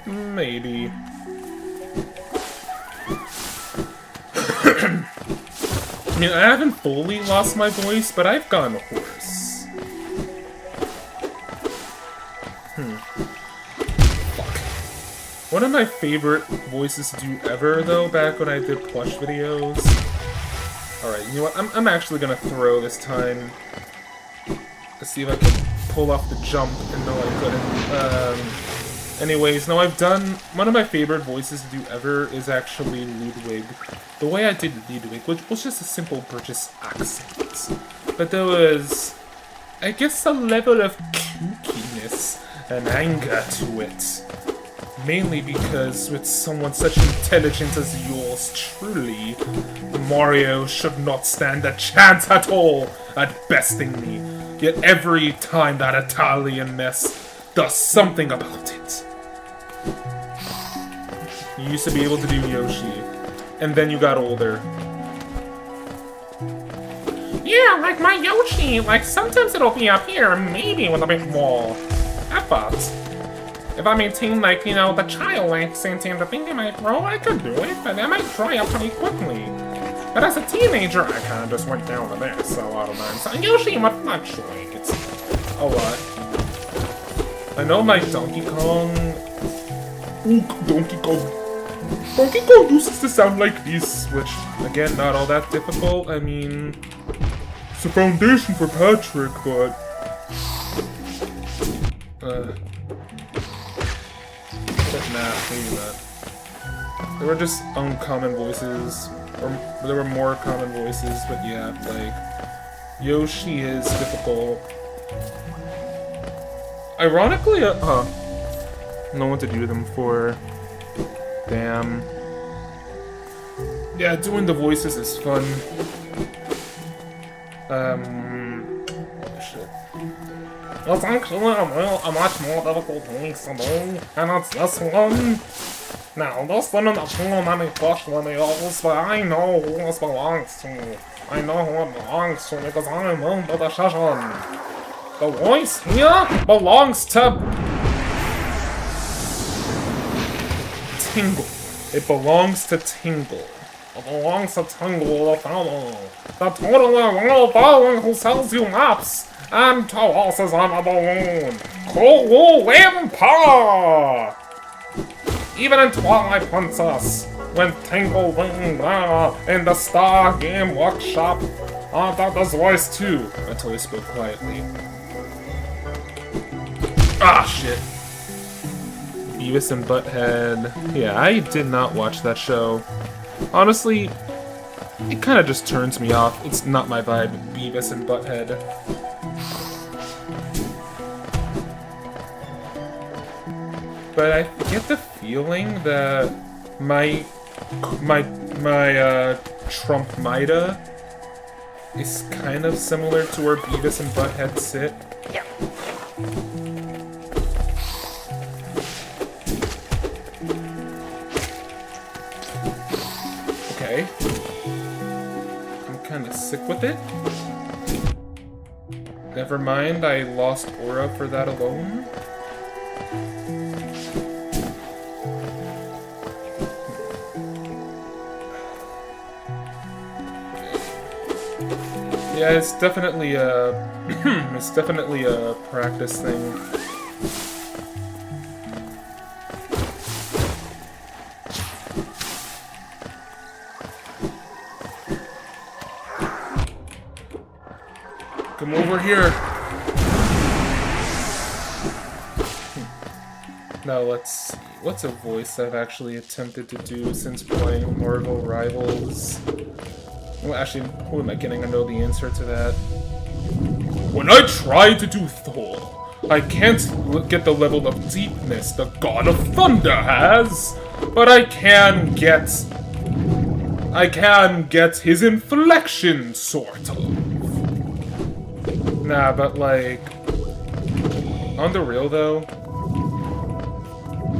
Maybe. I mean, I haven't fully lost my voice, but I've gone hoarse. Fuck. One of my favorite voices to do ever, though, back when I did plush videos. Alright, you know what? I'm actually gonna throw this time. Let's see if I can pull off the jump, and no, I couldn't. Anyways, no, I've done... One of my favorite voices to do ever is actually Ludwig. The way I did Ludwig, which was just a simple British accent. But there was, I guess, a level of kookiness and anger to it. Mainly because with someone such intelligent as yours, truly, Mario should not stand a chance at all at besting me. Yet every time that Italian mess does something about it. You used to be able to do Yoshi, and then you got older. Yeah, like my Yoshi, like sometimes it'll be up here, maybe with a bit more effort. If I maintain, like, you know, the childlike accent and the thing in my throat, I could do it, but that might dry up pretty quickly. But as a teenager, I kinda just went down to this a lot of times. So Yoshi would fluctuate. It's a lot. I know my Donkey Kong... Ooh, Donkey Kong. Donkey Kong uses to sound like this, which, again, not all that difficult. I mean... It's a foundation for Patrick, but... Nah, maybe not. There were just uncommon voices. Or there were more common voices, but yeah, like... Yoshi is difficult. Ironically, no one to do them for. Damn. Yeah, doing the voices is fun. Shit. It's actually a much more difficult voice to do, and it's this one. Now, this one in the too many plush videos, but I know who this belongs to. I know who it belongs to because I'm in the decision. The voice here belongs to... Tingle. It belongs to Tingle. It belongs to Tingle the fellow. The totally real darling who sells you maps and tosses on a balloon. Cool Wimpa! Even in Twilight Princess, when Tingle in the Star Game Workshop, that was voice too, until he spoke quietly. Ah, shit. Beavis and Butthead. Yeah, I did not watch that show. Honestly, it kind of just turns me off. It's not my vibe, Beavis and Butthead. But I get the feeling that my Trump Mida is kind of similar to where Beavis and Butthead sit. Yep. Okay. I'm kind of sick with it. Never mind, I lost aura for that alone. Yeah, it's definitely a it's definitely a practice thing. Come over here. Now let's see. What's a voice I've actually attempted to do since playing Marvel Rivals? Well, actually, who am I kidding? I know the answer to that. When I try to do Thor, I can't get the level of deepness the God of Thunder has, but I can get his inflection, sort of. Nah, but like, on the real though,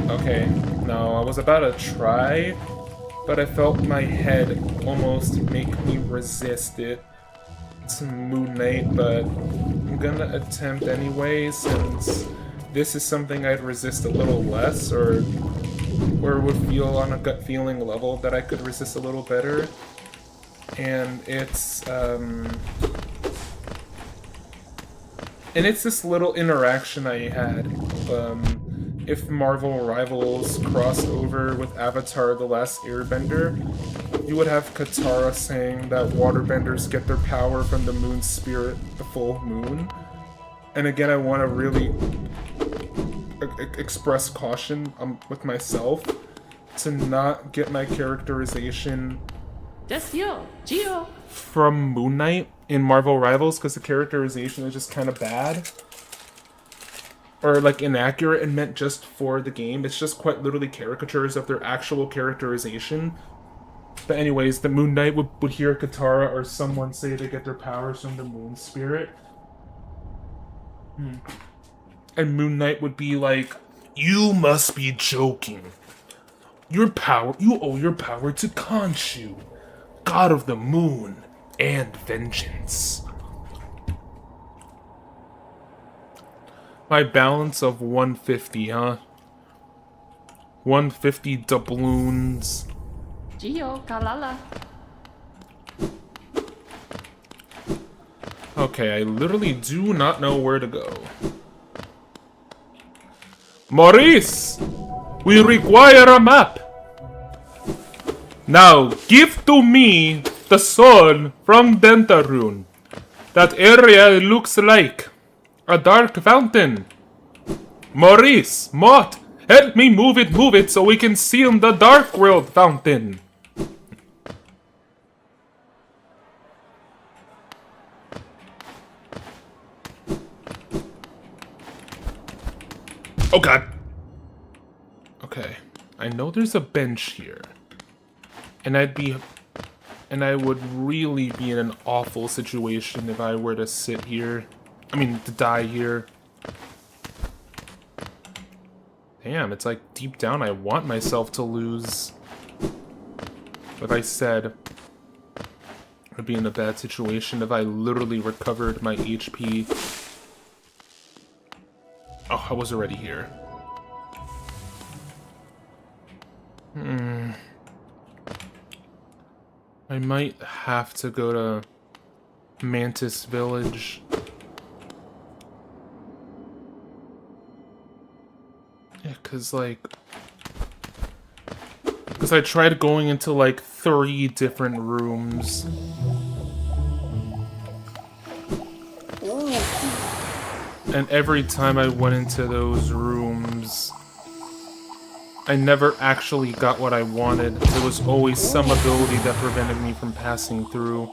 Okay, no, I was about to try, but I felt my head almost make me resist it. It's Moon Knight, but I'm gonna attempt anyway, since this is something I'd resist a little less, or would feel on a gut feeling level that I could resist a little better. And it's this little interaction I had. If Marvel Rivals crossed over with Avatar: The Last Airbender, you would have Katara saying that waterbenders get their power from the moon spirit, the full moon. And again, I want to really express caution with myself to not get my characterization Gio. from Moon Knight in Marvel Rivals, because the characterization is just kind of bad. Or, like, inaccurate and meant just for the game. It's just quite literally caricatures of their actual characterization. But anyways, the Moon Knight would hear Katara or someone say they get their powers from the moon spirit. And Moon Knight would be like, "You must be joking. You owe your power to Khonshu, god of the moon and vengeance." My balance of 150, huh? 150 doubloons. Gio, Kalala. Okay, I literally do not know where to go. Maurice! We require a map! Now, give to me the sword from Dentarune. That area looks like a dark fountain. Maurice, Mott, help me move it so we can seal the Dark World fountain. Oh god. Okay. I know there's a bench here. And I would really be in an awful situation if I were to sit here. I mean, to die here. Damn, it's like deep down I want myself to lose. Like I said, I'd be in a bad situation if I literally recovered my HP. Oh, I was already here. I might have to go to Mantis Village. Yeah, cause I tried going into like 3 different rooms. And every time I went into those rooms, I never actually got what I wanted. There was always some ability that prevented me from passing through.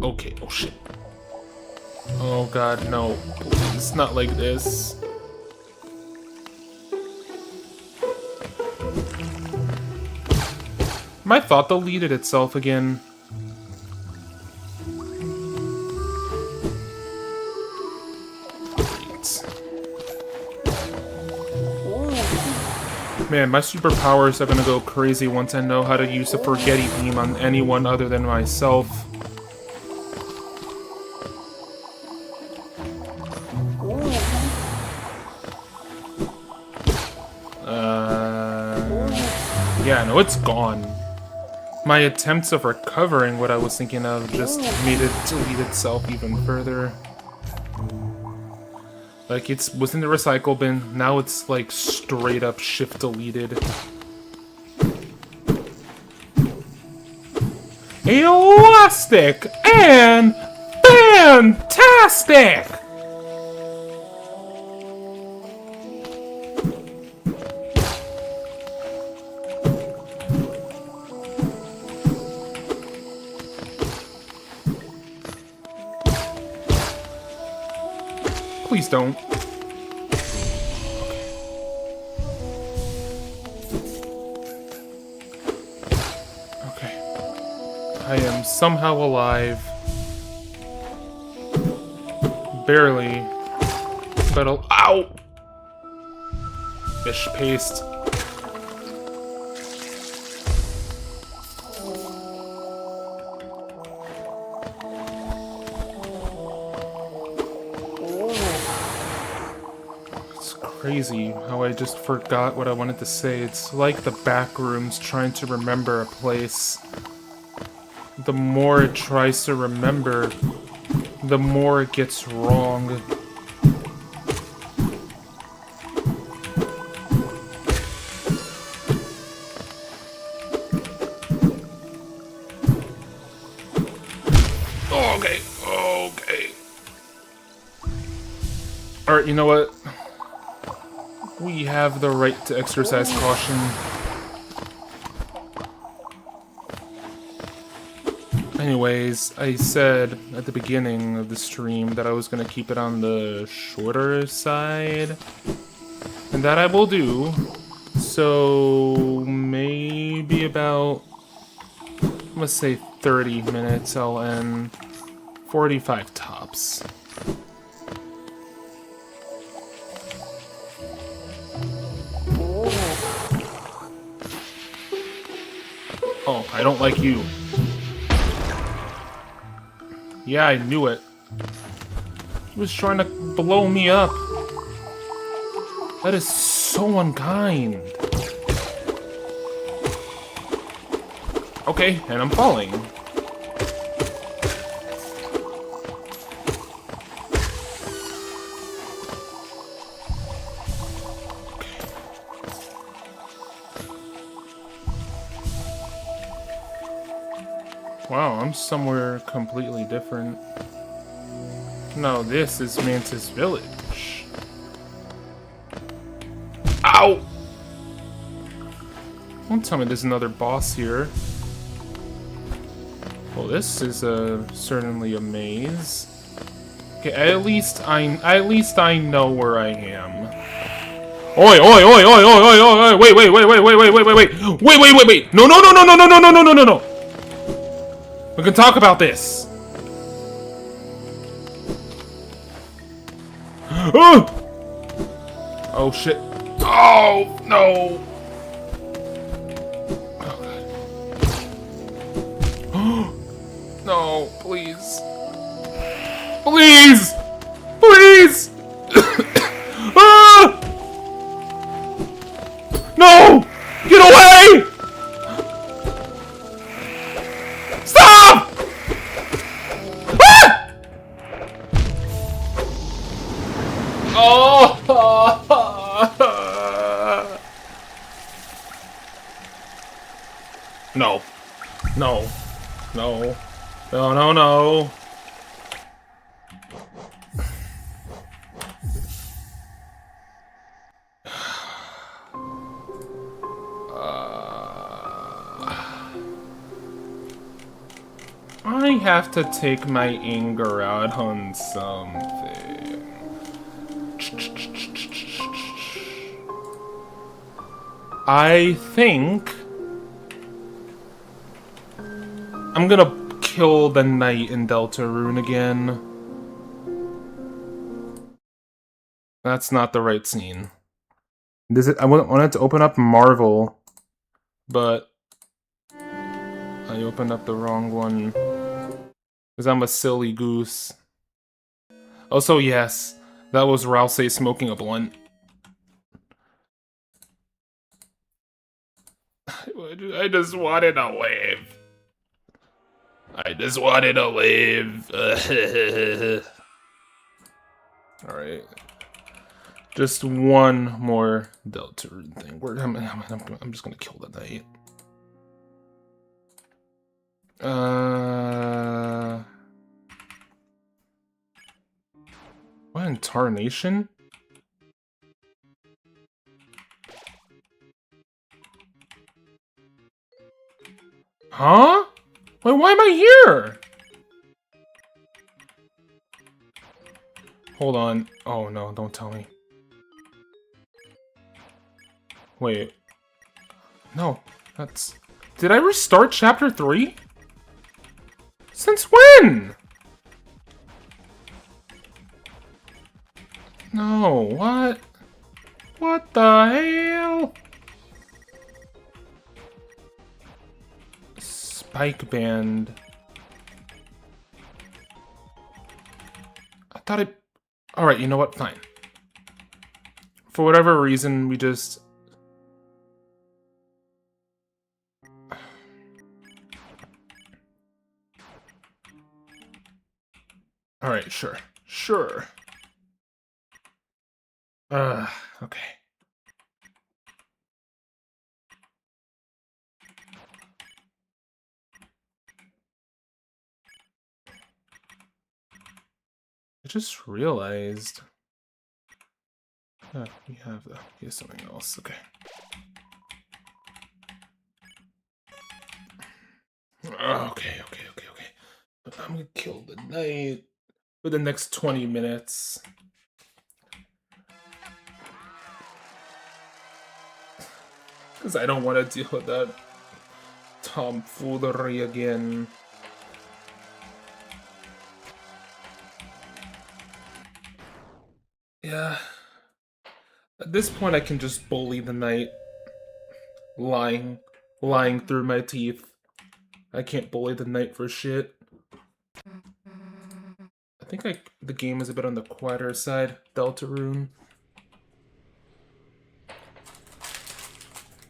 Okay, oh shit. Oh god, no. Please, not like this. My thought deleted itself again. Man, my superpowers are gonna go crazy once I know how to use a Forgetty Beam on anyone other than myself. Yeah, no, it's gone. My attempts of recovering what I was thinking of just made it delete itself even further. Like, it was in the recycle bin, now it's like straight up shift deleted. Elastic and fantastic! Please don't. Okay. I am somehow alive. Barely. But ow! Fish paste. It's crazy how I just forgot what I wanted to say. It's like the back rooms trying to remember a place. The more it tries to remember, the more it gets wrong. Okay, okay. Alright, you know what? We have the right to exercise caution. Anyways, I said at the beginning of the stream that I was going to keep it on the shorter side. And that I will do. So, maybe about, let's say 30 minutes, I'll end. 45 tops. Oh, I don't like you. Yeah, I knew it. He was trying to blow me up. That is so unkind. Okay, and I'm falling. Wow, I'm somewhere completely different. No, this is Mantis Village. Ow! Don't tell me there's another boss here. Well, this is certainly a maze. Okay, at least I know where I am. Oi, oi, oi, oi, oi, oi, oi, wait, wait, wait, wait, wait, wait, wait, wait, wait, wait, wait, wait, wait, no, no, no, no, no, no, no, no, no, no, no, no. We can talk about this. Oh shit. Oh no. Oh god. No, please. Please! Please! Ah! No! Get away! Stop! Ah! Oh! No. No. No. No, no, no. I have to take my anger out on something. I think I'm gonna kill the knight in Deltarune again. That's not the right scene. I wanted to open up Marvel, but I opened up the wrong one. Because I'm a silly goose. Also, yes, that was Rousey smoking a blunt. I just wanted to live. I just wanted to live. Alright. Just one more Deltarune thing. I'm just gonna kill the knight. What in tarnation? Huh? Wait, why am I here? Hold on. Oh no, don't tell me. Wait. No, that's... Did I restart chapter 3? Since when? No, what? What the hell? Spike band. I thought it... Alright, you know what? Fine. For whatever reason, we just... Alright, sure. Sure. Okay. I just realized... we have here's something else. Okay. Okay. I'm gonna kill the knight for the next 20 minutes. Because I don't want to deal with that tomfoolery again. Yeah. At this point, I can just bully the knight. Lying through my teeth. I can't bully the knight for shit. I think the game is a bit on the quieter side. Deltarune.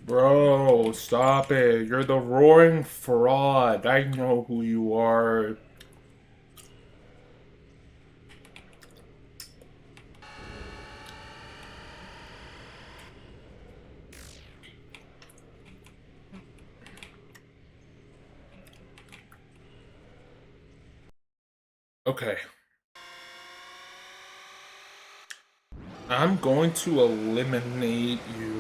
Bro, stop it. You're the roaring fraud. I know who you are. Okay. I'm going to eliminate you.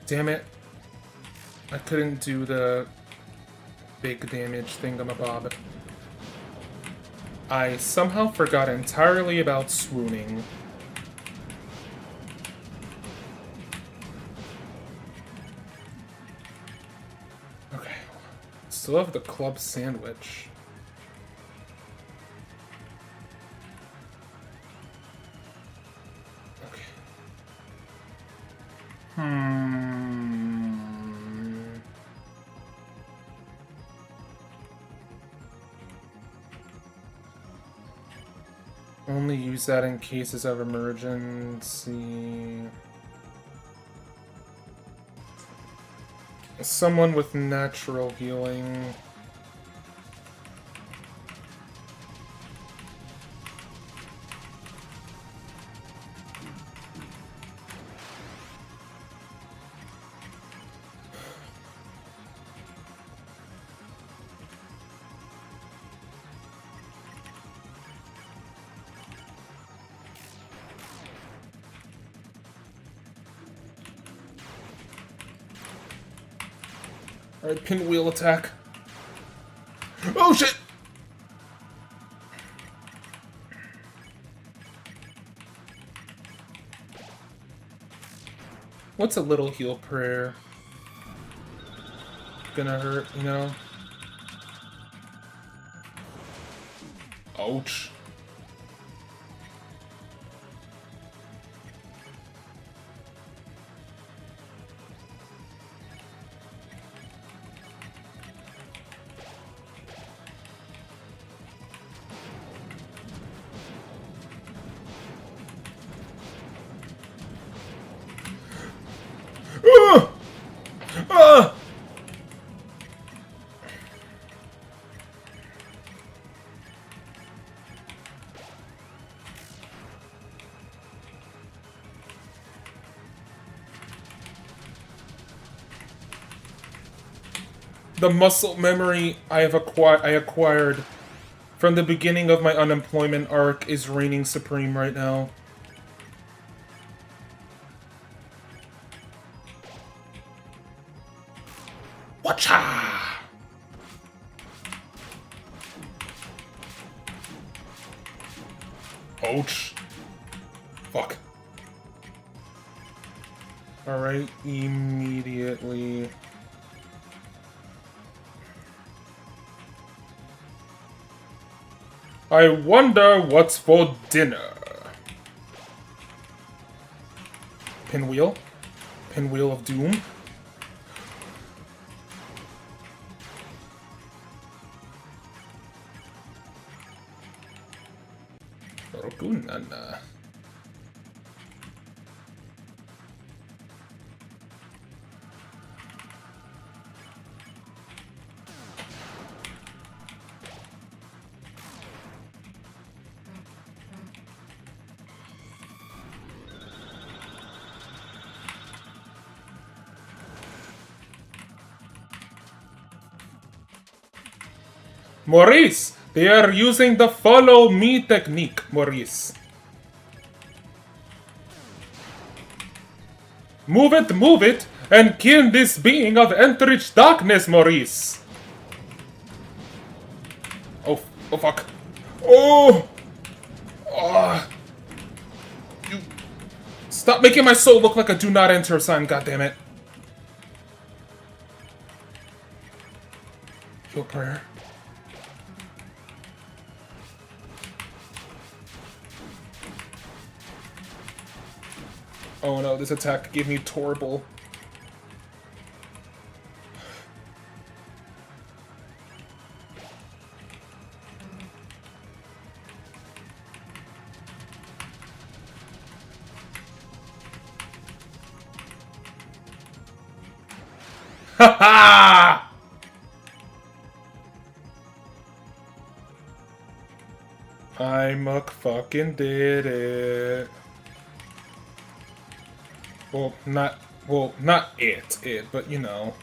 Damn it. I couldn't do the big damage thingamabob. I somehow forgot entirely about swooning. Okay. Still have the club sandwich. Okay. Only use that in cases of emergency. Someone with natural healing. Alright, pinwheel attack. Oh shit! What's a little heal prayer gonna hurt, you know? Ouch. the muscle memory I acquired from the beginning of my unemployment arc is reigning supreme right now. Watcha! Ouch. Fuck. Alright, immediately. I wonder what's for dinner. Pinwheel? Pinwheel of Doom? Rokunana. Maurice! They are using the follow me technique, Maurice. Move it, and kill this being of enriched darkness, Maurice! Oh, oh fuck. Oh! Oh! You... Stop making my soul look like a do not enter sign, goddammit. Your prayer. Oh no, this attack gave me Torble. Ha ha! I fucking did it. Well, not it, but you know.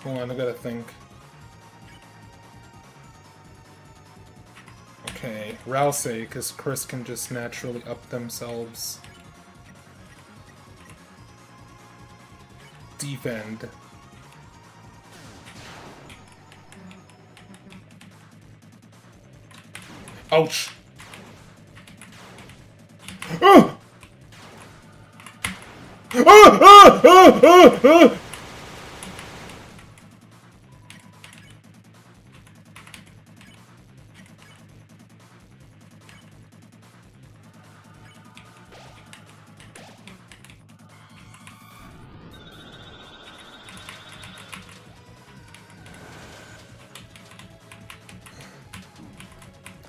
Hold on, I gotta think. Okay, Rouse, because Chris can just naturally up themselves. Defend. Ouch! Oh!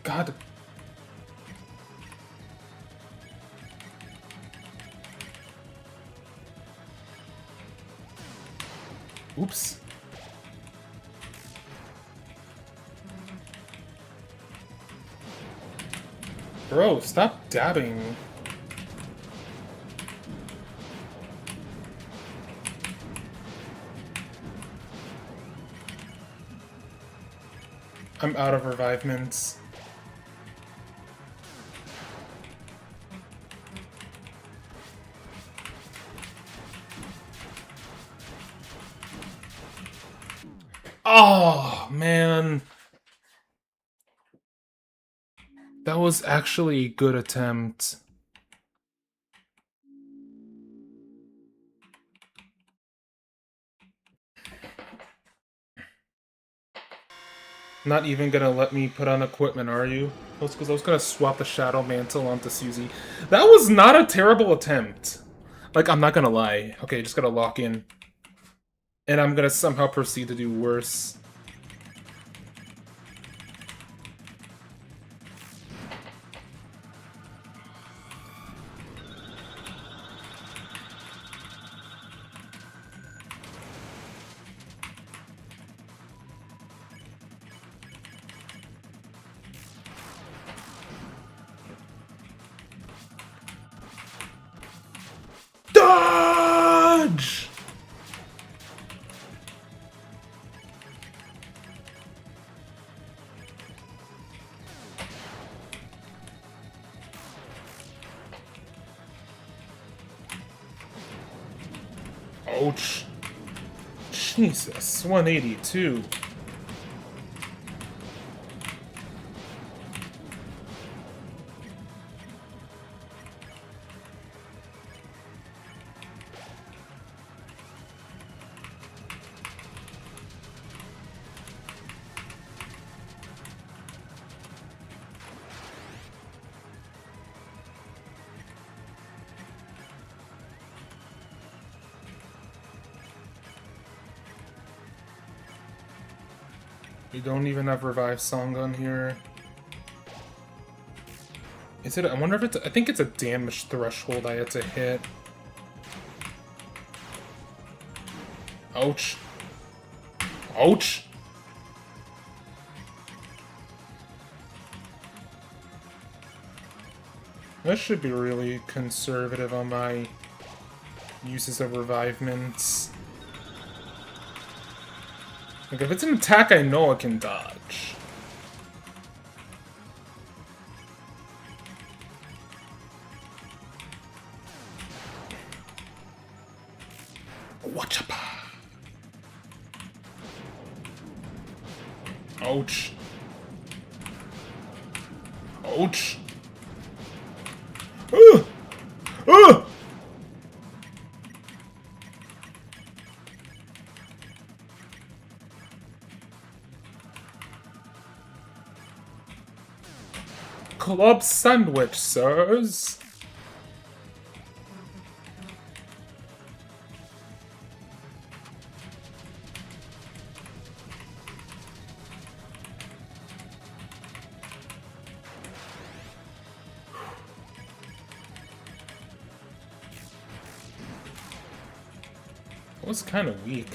God. Oops. Bro, stop dabbing. I'm out of revivements. Oh, man. That was actually a good attempt. Not even gonna let me put on equipment, are you? That's because I was gonna swap the Shadow Mantle onto Susie. That was not a terrible attempt. Like, I'm not gonna lie. Okay, just gotta lock in. And I'm gonna somehow proceed to do worse. Dodge! Ouch. Jesus, 182. We don't even have Revive Song on here. Is it? I wonder if it's. I think it's a damage threshold I had to hit. Ouch. Ouch! I should be really conservative on my uses of revivements. Like, if it's an attack I know I can dodge. Wachapa! Ouch. Ouch. Ugh! Ugh! Club sandwich, sirs. That was kind of weak.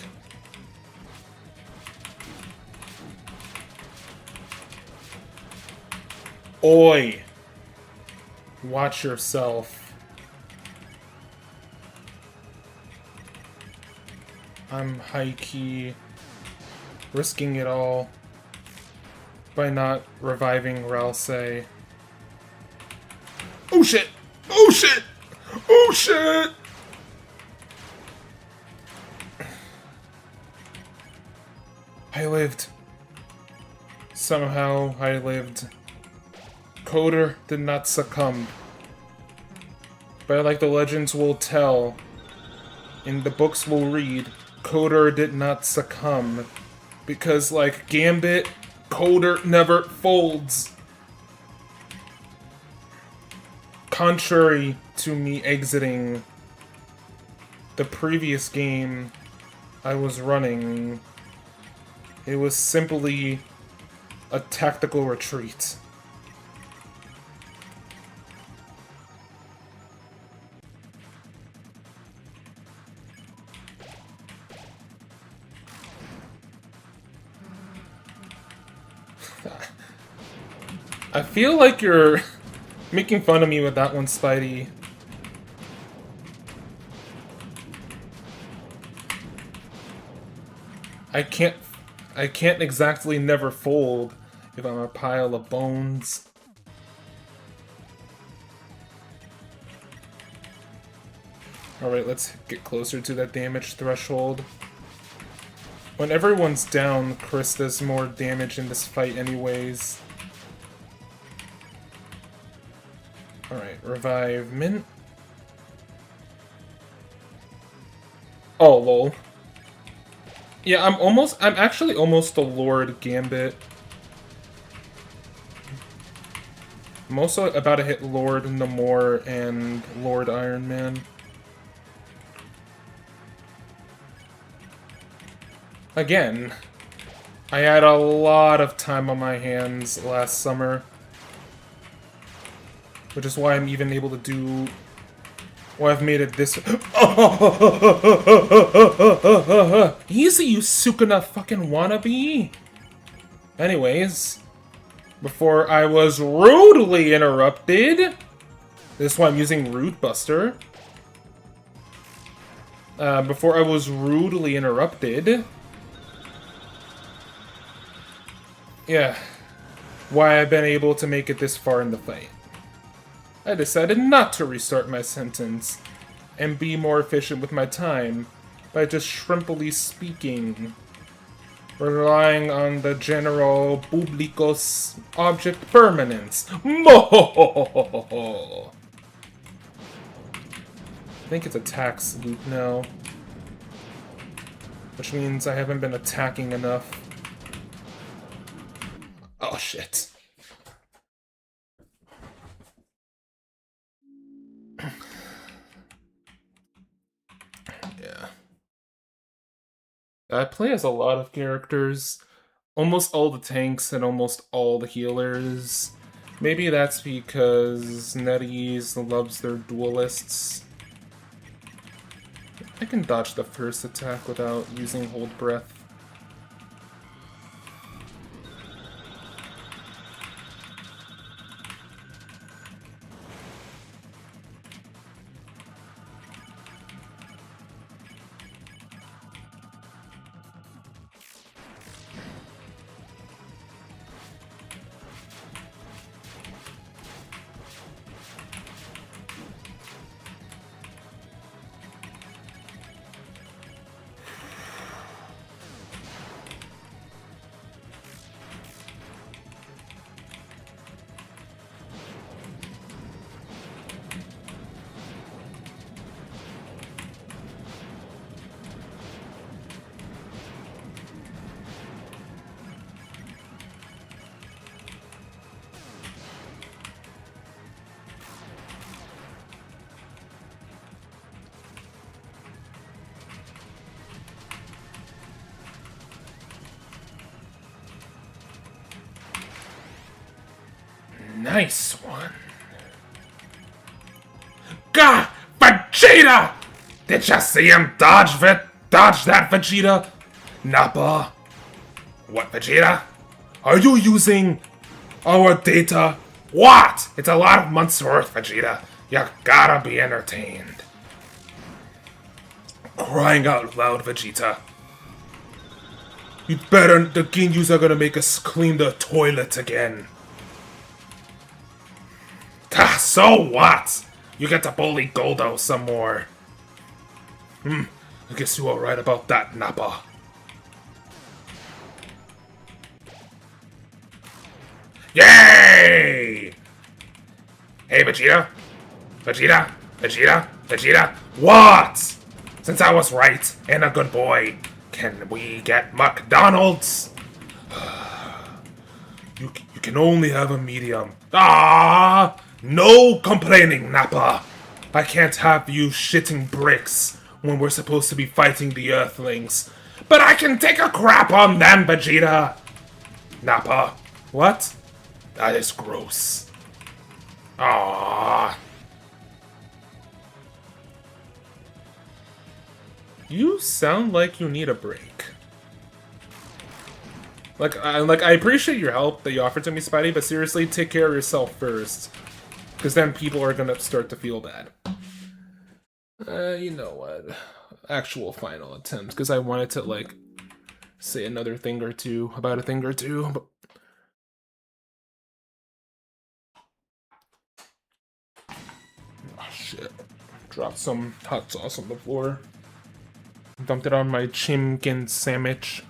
Oi! Watch yourself. I'm high-key risking it all by not reviving Ralsei. Oh shit! Oh shit! Oh shit! I lived. Somehow I lived. Coder did not succumb. But like the legends will tell, in the books we'll read, Coder did not succumb. Because like Gambit, Coder never folds. Contrary to me exiting the previous game I was running, it was simply a tactical retreat. I feel like you're making fun of me with that one, Spidey. I can't exactly never fold if I'm a pile of bones. Alright, let's get closer to that damage threshold. When everyone's down, Chris does more damage in this fight anyways. Alright, revive Mint. Oh, lol. Yeah, I'm actually almost a Lord Gambit. I'm also about to hit Lord Namor and Lord Iron Man. Again, I had a lot of time on my hands last summer. Which is why I'm even able to do... why I've made it this... Easy, you Sukuna fucking wannabe! Anyways, before I was rudely interrupted... This is why I'm using Rude Buster. Before I was rudely interrupted... Yeah, why I've been able to make it this far in the fight. I decided not to restart my sentence and be more efficient with my time by just shrimpily speaking, relying on the general publicos object permanence. Mo! I think it's attacks loop now, which means I haven't been attacking enough. Oh shit. Yeah. I play as a lot of characters, almost all the tanks and almost all the healers. Maybe that's because NetEase loves their duelists. I can dodge the first attack without using hold breath. Nice one. Gah! Vegeta! Did ya see him dodge that, Vegeta? Nappa? What, Vegeta? Are you using our data? What? It's a lot of months worth, Vegeta. You gotta be entertained. Crying out loud, Vegeta. You'd better, the Ginyus are gonna make us clean the toilet again. Ah, so what? You get to bully Goldo some more. I guess you are right about that, Nappa. Yay! Hey, Vegeta? Vegeta? Vegeta? Vegeta? What? Since I was right and a good boy, can we get McDonald's? You can only have a medium. Ah! No complaining, Nappa! I can't have you shitting bricks when we're supposed to be fighting the Earthlings. But I can take a crap on them, Vegeta! Nappa. What? That is gross. Ah. You sound like you need a break. I appreciate your help that you offered to me, Spidey, but seriously, take care of yourself first. Because then people are gonna start to feel bad. You know what? Actual final attempt, because I wanted to, like, say another thing or two about a thing or two, but... Oh, shit. Dropped some hot sauce on the floor. Dumped it on my chimkin sandwich.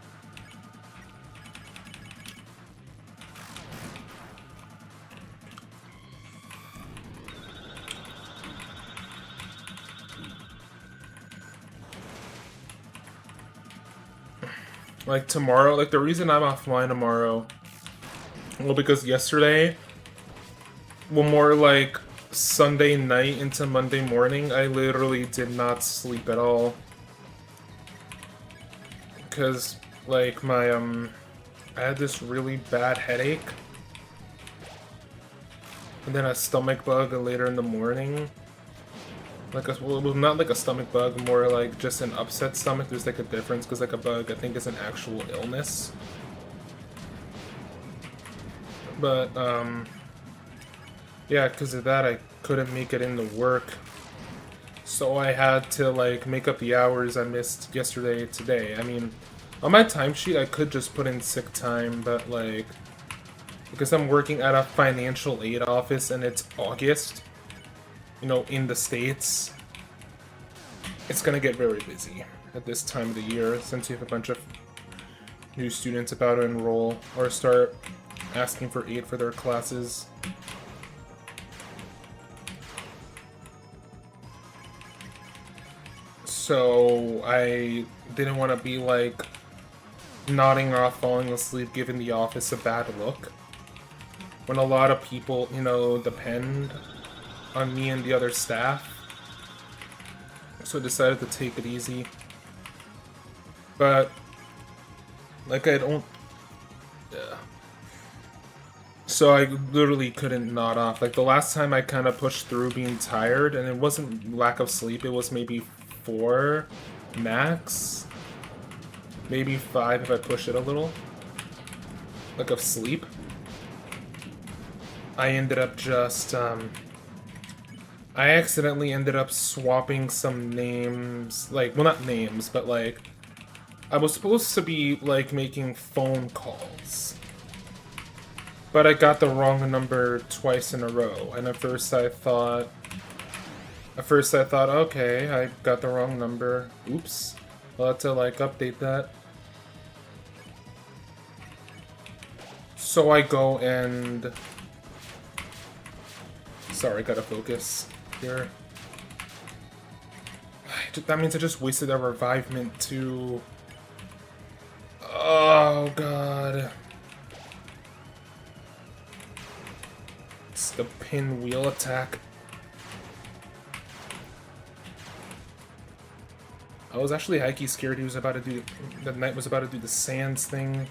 Like tomorrow, like the reason I'm offline tomorrow, well, because yesterday, well, more like Sunday night into Monday morning, I literally did not sleep at all. Because, like, my, I had this really bad headache. And then a stomach bug later in the morning. Like, well, not like a stomach bug, more like just an upset stomach. There's like a difference, because like a bug, I think, is an actual illness. But, yeah, because of that, I couldn't make it into work. So I had to, like, make up the hours I missed yesterday, today. I mean, on my timesheet, I could just put in sick time, but, like, because I'm working at a financial aid office and it's August, you know, in the States, it's gonna get very busy. at this time of the year, since you have a bunch of new students about to enroll or start asking for aid for their classes. So I didn't want to be like nodding off, falling asleep, giving the office a bad look. When a lot of people, you know, depend on me and the other staff. So I decided to take it easy. But, like, I don't... Yeah. So I literally couldn't nod off. Like, the last time I kind of pushed through being tired, and it wasn't lack of sleep, it was maybe 4 max. Maybe 5 if I push it a little. Like, of sleep. I ended up just, I accidentally ended up swapping some names, like, well, not names, but, like, I was supposed to be, like, making phone calls. But I got the wrong number twice in a row, and at first I thought, okay, I got the wrong number. Oops. I'll have to, like, update that. So I go and... Sorry, gotta focus here. That means I just wasted a revivement too. Oh god. It's the pinwheel attack. I was actually hikey scared he was about to do... The knight was about to do the sands thing.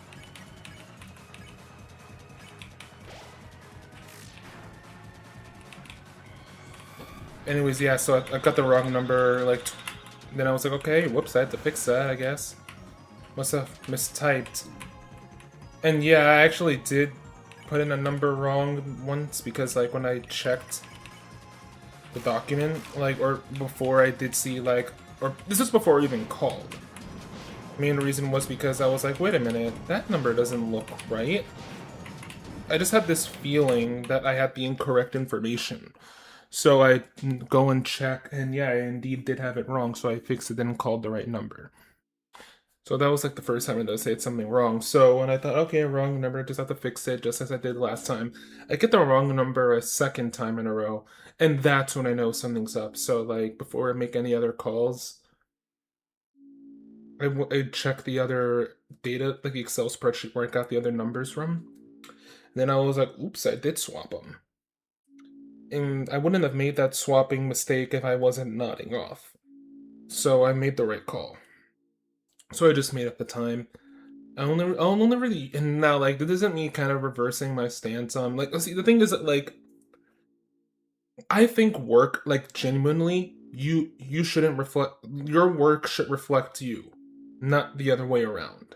Anyways, yeah, so I got the wrong number, like, then I was like, okay, whoops, I had to fix that, I guess. Must have mistyped. And yeah, I actually did put in a number wrong once, because, like, when I checked the document, like, or before I did see, like, or this is before I even called. Main reason was because I was like, wait a minute, that number doesn't look right. I just had this feeling that I had the incorrect information. So I go and check, and yeah, I indeed did have it wrong, so I fixed it and called the right number. So that was like the first time I said something wrong. So when I thought, okay, wrong number, just have to fix it, just as I did last time, I get the wrong number a second time in a row, and that's when I know something's up. So, like, before I make any other calls, I check the other data, like the Excel spreadsheet where I got the other numbers from. And then I was like, oops, I did swap them. And I wouldn't have made that swapping mistake if I wasn't nodding off. So I made the right call. So I just made up the time. I'll only really, and now, like, this isn't me kind of reversing my stance on, like, see, the thing is that, like, I think work, like, genuinely, you shouldn't reflect, your work should reflect you, not the other way around.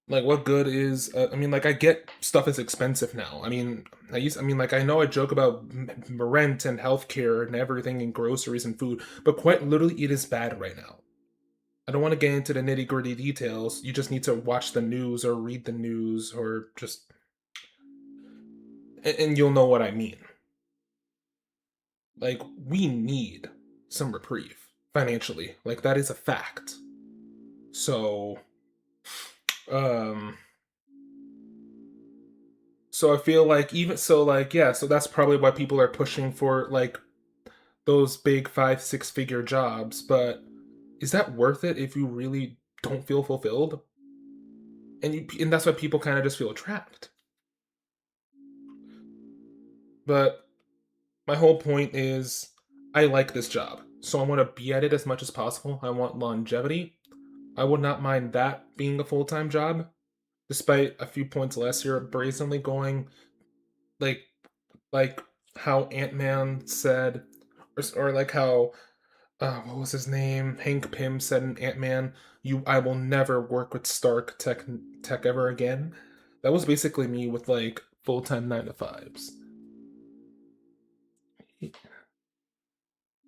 Like, what good is... I mean, like, I get stuff is expensive now. I mean, like, I know I joke about rent and healthcare and everything and groceries and food, but quite literally, it is bad right now. I don't want to get into the nitty-gritty details. You just need to watch the news or read the news or just... And you'll know what I mean. Like, we need some reprieve, financially. Like, that is a fact. So... So I feel like even so, like, yeah, so that's probably why people are pushing for, like, those big 5-6 figure jobs, but is that worth it if you really don't feel fulfilled? And that's why people kind of just feel trapped. But my whole point is, I like this job, so I want to be at it as much as possible. I want longevity. I would not mind that being a full-time job, despite a few points last year brazenly going, like how Ant-Man said, or like how, what was his name? Hank Pym said in Ant-Man, I will never work with Stark Tech ever again. That was basically me with, like, full-time 9-to-5s.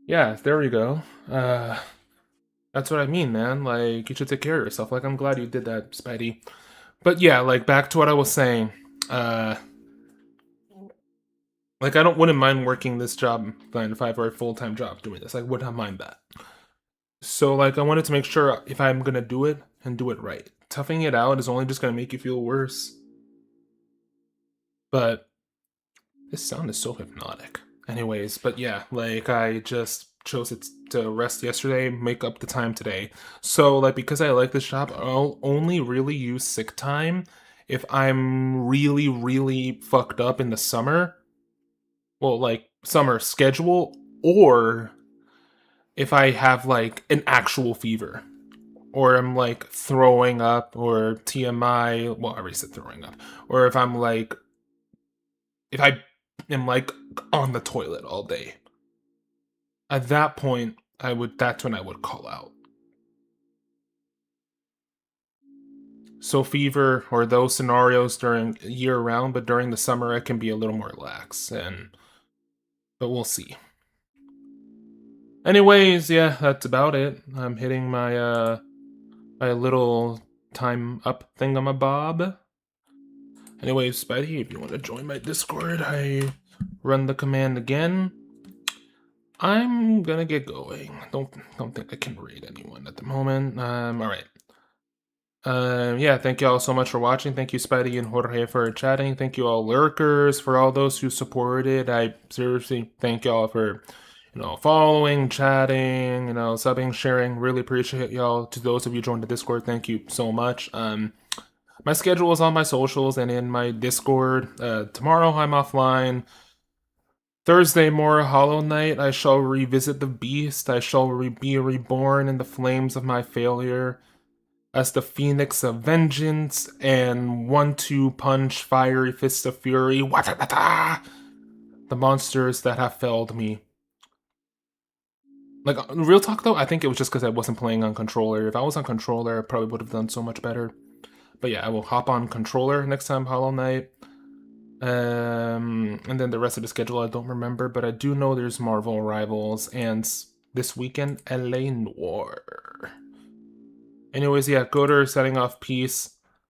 Yeah, there we go. That's what I mean, man. Like, you should take care of yourself. Like, I'm glad you did that, Spidey. But yeah, like, back to what I was saying. Like, I wouldn't mind working this job 9-to-5 or a full-time job doing this. I would not mind that. So, like, I wanted to make sure if I'm gonna do it and do it right. Toughing it out is only just gonna make you feel worse. But this sound is so hypnotic. Anyways, but yeah, like, I just chose it to rest yesterday, make up the time today. So, like, because I like this job, I'll only really use sick time if I'm really, really fucked up in the summer. Well, like, summer schedule, or if I have, like, an actual fever. Or I'm, like, throwing up, or TMI. Well, I already said throwing up. Or if I'm, like, if I am, like, on the toilet all day. At that point, that's when I would call out. So fever or those scenarios during year round, but during the summer I can be a little more lax, but we'll see. Anyways, yeah, that's about it. I'm hitting my my little time up thingamabob. Anyways, Spidey, if you want to join my Discord, I run the command again. I'm gonna get going. Don't think I can raid anyone at the moment. Alright. Yeah, thank you all so much for watching. Thank you, Spidey and Jorge, for chatting. Thank you all lurkers, for all those who supported. I seriously thank y'all for, following, chatting, subbing, sharing. Really appreciate y'all. To those of you joined the Discord, thank you so much. My schedule is on my socials and in my Discord. Tomorrow I'm offline. Thursday, more Hollow Knight. I shall revisit the beast. I shall be reborn in the flames of my failure as the Phoenix of Vengeance and 1-2 punch Fiery Fist of Fury. The monsters that have failed me. Like, real talk though, I think it was just because I wasn't playing on controller. If I was on controller, I probably would have done so much better. But yeah, I will hop on controller next time, Hollow Knight. And then the rest of the schedule I don't remember, but I do know there's Marvel Rivals and this weekend LA Noire. Anyways, yeah, Goder setting off Peace.